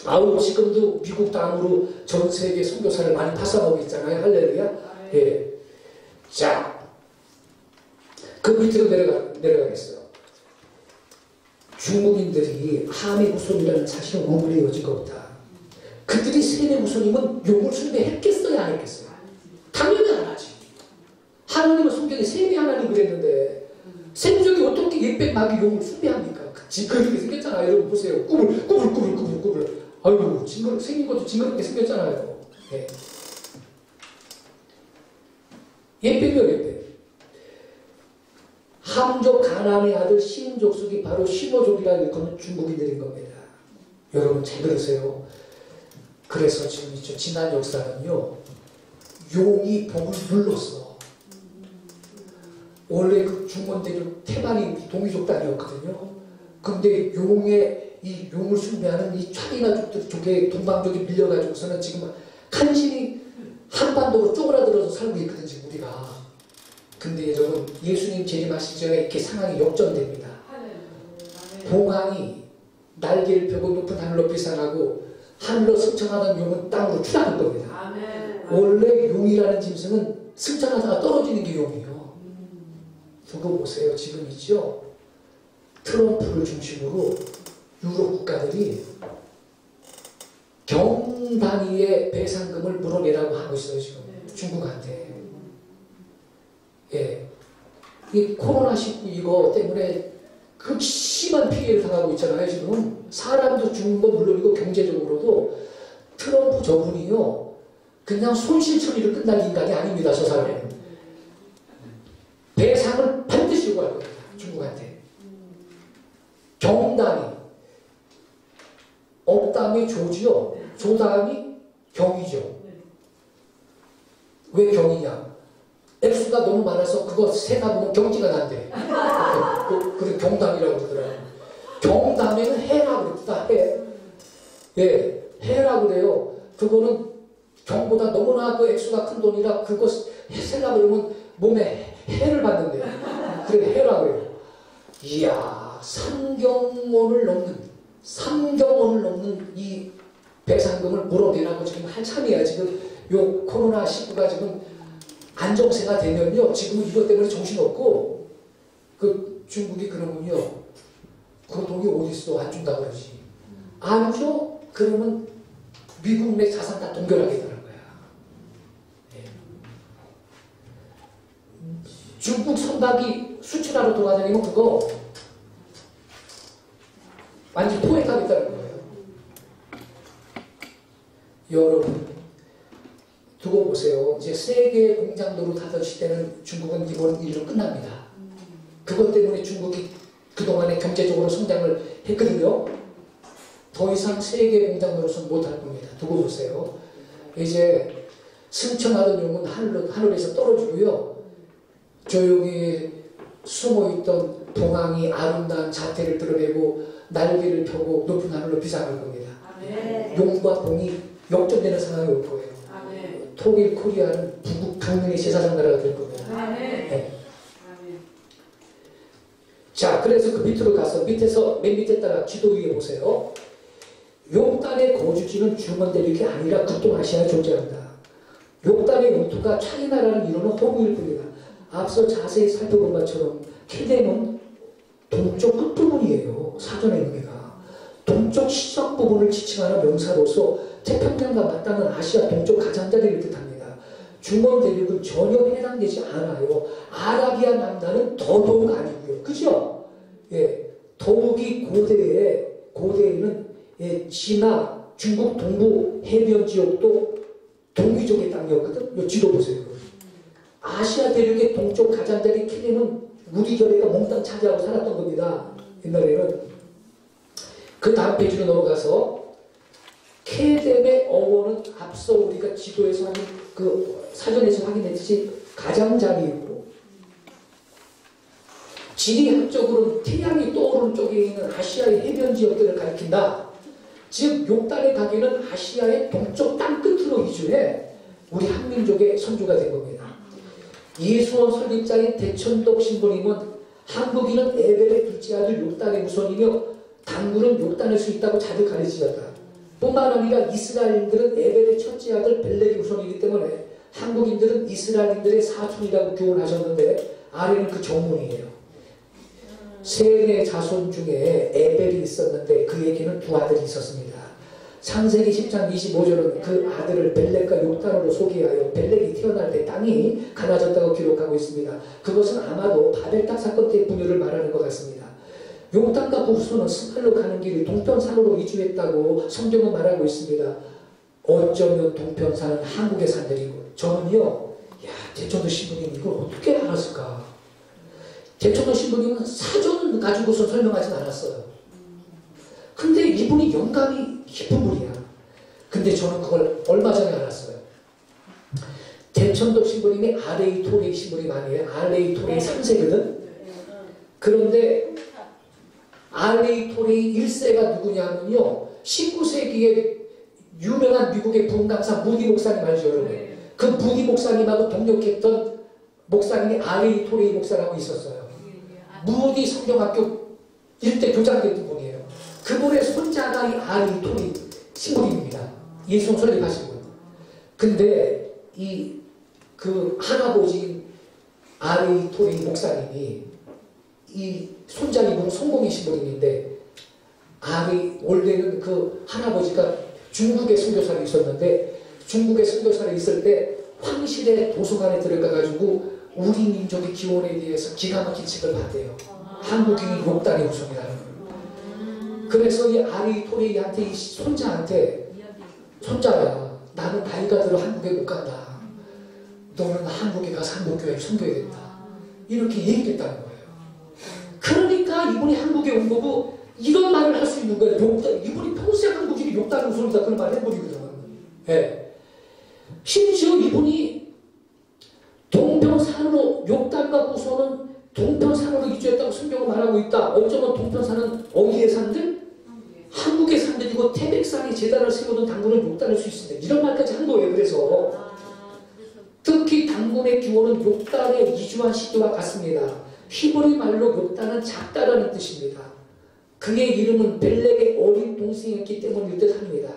아우 지금도 미국 땅으로 전 세계 선교사를 많이 파송하고 있잖아요. 할렐루야. 예. 자, 그 밑으로 내려가겠어요. 중국인들이 하미 후손이라는 사실은 우물의 여지가 없다. 그들이 세네 후손이면 용을 숭배했겠어요, 안 했겠어요? 당연히 안 하지. 하나님은 성경에 세네 하나님 그랬는데 생적이 어떻게 옛백 마귀 용을 숭배합니까? 그렇게 생겼잖아요. 여러분 보세요. 꾸불. 아유, 생긴 것도 징그럽게 생겼잖아요. 예. 옛백이요, 옛백. 함족 가나안의 아들 신족속이 바로 신호족이라고 일컫는 중국인들인 겁니다. 여러분 잘 들으세요. 그래서 지금 있죠. 지난 역사는요. 용이 복을 눌렀어. 원래 그 중원대륙 태반이 동이족 땅이었거든요. 근데 이 용을 숭배하는 이 차이나 쪽에 동방족이 밀려가지고서는 지금 간신히 한반도로 쪼그라들어서 살고 있거든 지금 우리가. 근데 여러분 예수님 재림하시기 전에 이렇게 상황이 역전됩니다. 봉황이 날개를 펴고 높은 하늘로 비상하고 하늘로 승천하는 용은 땅으로 추락할 겁니다. 원래 용이라는 짐승은 승천하다가 떨어지는 게 용이에요. 두고 보세요. 지금 있죠. 트럼프를 중심으로 유럽 국가들이 경 단위의 배상금을 물어내라고 하고 있어요. 지금 중국한테. 예. 이 코로나19 이거 때문에 극심한 피해를 당하고 있잖아요. 지금 사람도 죽는 건 물론이고 경제적으로도 트럼프 저분이요 그냥 손실 처리를 끝날 인간이 아닙니다. 저 사람은 배상을 반드시 요구할 겁니다. 중국한테. 경단위 억담이 조지요. 조담이 경이죠. 왜 경이냐? 액수가 너무 많아서 그거 세다 보면 경지가 난대. 그래 경담이라고 그러더라고요. 경담에는 해라고 그랬다. 해. 예, 해라고 그래요. 그거는 경보다 너무나 그 액수가 큰 돈이라 그거 세려고 그러면 몸에 해를 받는데. 그래 해라고 해요. 이야, 3경원을 넘는 이 배상금을 물어내라고 지금 한참이야. 지금 요 코로나19가 지금 안정세가 되면요. 지금 이것 때문에 정신없고 그 중국이 그러면요. 그 돈이 어딨어? 안 준다고 그러지. 안 줘? 그러면 미국 내 자산 다 동결하게 되는 거야. 네. 중국 선박이 수출하러 돌아다니면 그거 완전 포획하겠다는 거예요. 여러분 두고 보세요. 이제 세계 공장도로 타던 시대는 중국은 이번 일로 끝납니다. 그것 때문에 중국이 그동안에 경제적으로 성장을 했거든요. 더 이상 세계 공장도로서는 못할 겁니다. 두고 보세요. 이제 승천하던 용은 하늘에서 떨어지고요. 조용히 숨어있던 동항이 아름다운 자태를 드러내고 날개를 펴고 높은 하늘로 비상할 겁니다. 용과 봉이 역전되는 상황이 올 거예요. 통일 코리아는 부국 강릉의 제사장 나라가 될 겁니다. 네. 자, 그래서 그 밑으로 가서 맨 밑에다가 지도 위에 보세요. 욕단의 거주지는 주문 대륙이 아니라 극동아시아에 존재한다. 욕단의 영토가 차이나라는 이론은 허구일 뿐이다. 앞서 자세히 살펴본 것처럼 케뎀은 동쪽 끝부분이에요. 사전의 의미가. 동쪽 시작 부분을 지칭하는 명사로서 태평양과 맞닿는 아시아 동쪽 가장자리를 뜻합니다. 중원 대륙은 전혀 해당되지 않아요. 아라비아 남단은 더더욱 아니고요. 그죠? 예, 더욱이 고대에는 예, 진화, 중국 동부 해변 지역도 동이족의 땅이었거든. 요 지도 보세요. 아시아 대륙의 동쪽 가장자리 케뎀은 우리 결의가 몽땅 차지하고 살았던 겁니다. 옛날에는. 그 다음 페이지로 넘어가서 케뎀의 어원은 앞서 우리가 지도에서 그 사전에서 확인했듯이 가장자리이고 지리학적으로는 태양이 떠오르는 쪽에 있는 아시아의 해변 지역들을 가리킨다. 즉 욕단의 가게는 아시아의 동쪽 땅끝으로 이주해 우리 한민족의 선조가 된 겁니다. 예수원 설립자인 대천덕 신부님은 한국인은 에벨의 둘째 아들 욕단의 후손이며 당군은 욕단일 수 있다고 자주 가르치셨다. 뿐만 아니라 이스라엘인들은 에벨의 첫째 아들 벨렉의 후손이기 때문에 한국인들은 이스라엘인들의 사촌이라고 교훈하셨는데 아래는 그 정문이에요. 셈의 자손 중에 에벨이 있었는데 그에게는 두 아들이 있었습니다. 창세기 10장 25절은 그 아들을 벨렉과 욕단으로 소개하여 벨렉이 태어날 때 땅이 가나졌다고 기록하고 있습니다. 그것은 아마도 바벨탑 사건 때 분열을 말하는 것 같습니다. 욕단과 그 후손은 스말로 가는 길을 동편산으로 이주했다고 성경은 말하고 있습니다. 어쩌면 동편산은 한국의 산들이고 저는요, 대천도 신부님 이걸 어떻게 알았을까? 대천도 신부님은 사전 가지고서 설명하진 않았어요. 근데 이분이 영감이 깊은 분이야. 근데 저는 그걸 얼마 전에 알았어요. 대천도 신부님이 알레이 토레이 신부님 아니에요. 알레이 토레이 3세거든. 그런데 알레이 토레이 1세가 누구냐면요, 19세기에 유명한 미국의 부흥강사 무디 목사님 알죠, 여러분? 그 무디 목사님하고 동역했던 목사님이 알레이 토레이 목사라고 있었어요. 무디 성경학교 일대 교장됐던 분이에요. 그분의 손자가 이 알레이 토레이 신부님입니다. 예수님 설립하신 분. 근데 그 할아버지인 알레이 토레이 목사님이 이 손자이분 성공의 신부님인데 원래는 그 할아버지가 중국의 선교사로 있었는데 중국의 선교사로 있을 때 황실의 도서관에 들어가가지고 우리 민족의 기원에 대해서 기가 막힌 책을 봤대요. 한국인이 욕단의 후손이라는 거예요. 그래서 이 아리 토레이한테 이 손자한테 손자야, 나는 나이가 들어 한국에 못 간다. 너는 한국에 가서 한국교회를 섬겨야 된다. 이렇게 얘기했다는 거예요. 그러니까 이분이 한국에 온 거고 이런 말을 할 수 있는 거예요. 이분이 평소에 한국인이 욕단의 후손이다 그런 말을 해버리거든. 네. 심지어 이분이 동편산으로 욕단과 후손은 동편산으로 이주했다고 성경은 말하고 있다. 어쩌면 동편산은 어디의 산들? 한국의 산들이고 태백산이 제단을 세우던 당군은 욕단일 수 있습니다. 이런 말까지 한 거예요. 그래서 특히 당군의 기원은 욕단에 이주한 시기와 같습니다. 히브리 말로 욕단은 작다라는 뜻입니다. 그의 이름은 벨렉의 어린 동생이었기 때문일 듯합니다.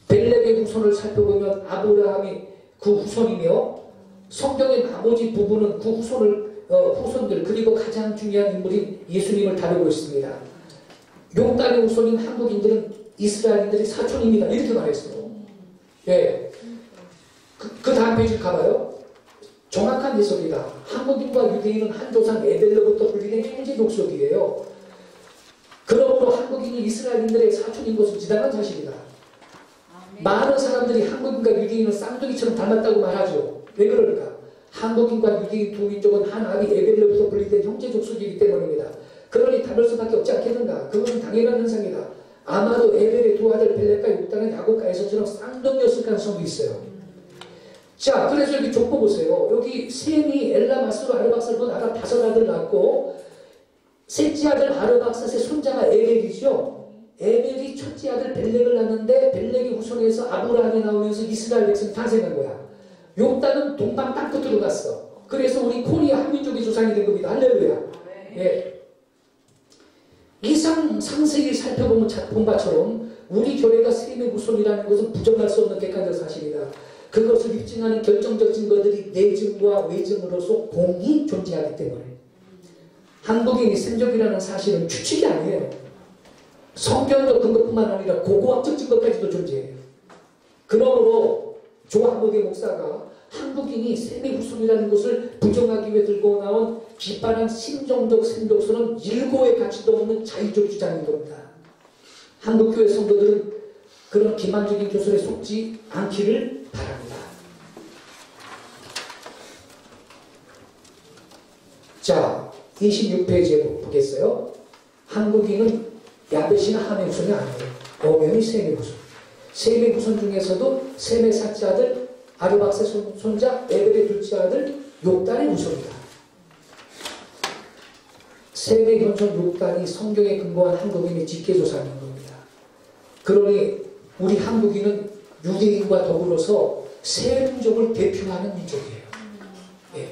벨렉의 후손을 살펴보면 아브라함이 그 후손이며 성경의 나머지 부분은 그 후손들 그리고 가장 중요한 인물인 예수님을 다루고 있습니다. 욕단의 후손인 한국인들은 이스라엘인들의 사촌입니다. 이렇게 말했어요. 예. 그 다음 페이지 가봐요. 정확한 해석이다. 한국인과 유대인은 한 조상 에벨로부터 분리된 형제 족속이에요. 그러므로 한국인이 이스라엘인들의 사촌인 것은 지당한 사실이다. 많은 사람들이 한국인과 유대인은 쌍둥이처럼 닮았다고 말하죠. 왜 그럴까? 한국인과 유대인 두 민족은 한 아비 에벨로부터 분리된 형제 족속이기 때문입니다. 그러니 닮을 수밖에 없지 않겠는가? 그것은 당연한 현상이다. 아마도 에벨의 두 아들 벨렉과 욕단은 야곱과에서처럼 쌍둥이였을 가능성도 있어요. 자, 그래서 여기 족보 보세요. 여기 셈이 엘라마스로 아르박사로 나라 5아들 낳고 셋째 아들 아르박사의 손자가 에벨이죠. 에벨이 첫째 아들 벨렉을 낳는데 벨렉의 후손에서 아브라함이 나오면서 이스라엘 백성이 탄생한 거야. 욕단은 동방 땅끝 들어갔어. 그래서 우리 코리아 한민족의 조상이 된 겁니다. 할렐루야. 예. 이상 상세히 살펴보면 본 바처럼 우리 교회가 셈의 후손이라는 것은 부정할 수 없는 객관적 사실이다. 그것을 입증하는 결정적 증거들이 내증과 외증으로서 공히 존재하기 때문에 한국인이 셈족이라는 사실은 추측이 아니에요. 성경적 근거뿐만 아니라 고고학적 증거까지도 존재해요. 그러므로 조한복의 목사가 한국인이 셈의 후손이라는 것을 부정하기 위해 들고 나온 비판한 신종적 셈족수는 일고의 가치도 없는 자의적 주장인 겁니다. 한국교회 성도들은 그런 기만적인 교설에 속지 않기를 바랍니다. 자, 26페이지에 보겠어요. 한국인은 야벳이나 함의 후손이 아니에요. 오면이 셈의 후손. 셈의 후손 중에서도 셈의 셋째 아들 아르박스의 손자 에벨의 둘째 아들 욕단의 후손이다. 셈의 현손 욕단이 성경에 근거한 한국인의 직계조상인 겁니다. 그러니 우리 한국인은 유대인과 더불어서 세 민족을 대표하는 민족이에요. 예.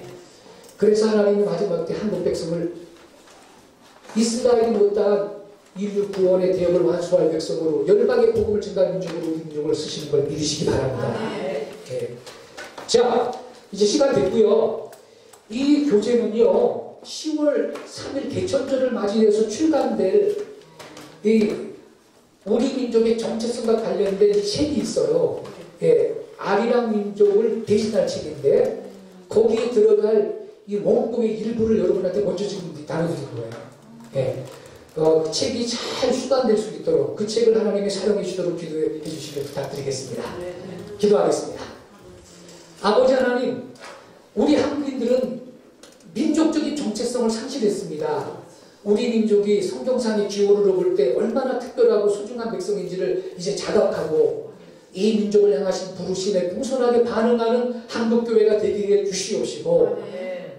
그래서 하나님은 마지막 때 한국 백성을 이스라엘이 못다한 인류 구원의 대업을 완수할 백성으로 열방의 복음을 증가하는 민족으로 우리 민족을 쓰시는 걸 믿으시기 바랍니다. 예. 자, 이제 시간 됐고요. 이 교재는요 10월 3일 개천절을 맞이해서 출간될 이 우리 민족의 정체성과 관련된 책이 있어요. 예, 아리랑 민족을 대신할 책인데 거기에 들어갈 이 원고의 일부를 여러분한테 먼저 지금 나눠드릴 거예요. 예, 그 책이 잘 수단될 수 있도록 그 책을 하나님이 사용해 주도록 기도해 주시길 부탁드리겠습니다. 기도하겠습니다. 아버지 하나님, 우리 한국인들은 민족적인 정체성을 상실했습니다. 우리 민족이 성경상의 기호를 볼 때 얼마나 특별하고 소중한 백성인지를 이제 자각하고 이 민족을 향하신 부르심에 풍성하게 반응하는 한국교회가 되게 주시옵시고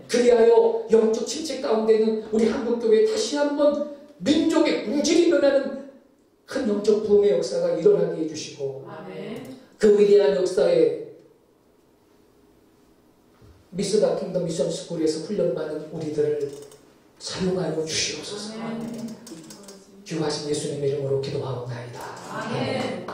그리하여 영적 침체 가운데는 우리 한국교회에 다시 한번 민족의 궁질이 변하는 큰 영적 부흥의 역사가 일어나게 해주시고 그 위대한 역사에 미스바 킹덤 미션 스쿨에서 훈련받는 우리들을 사용하여 주시옵소서. 귀하신 예수님의 이름으로 기도하옵나이다. 아멘.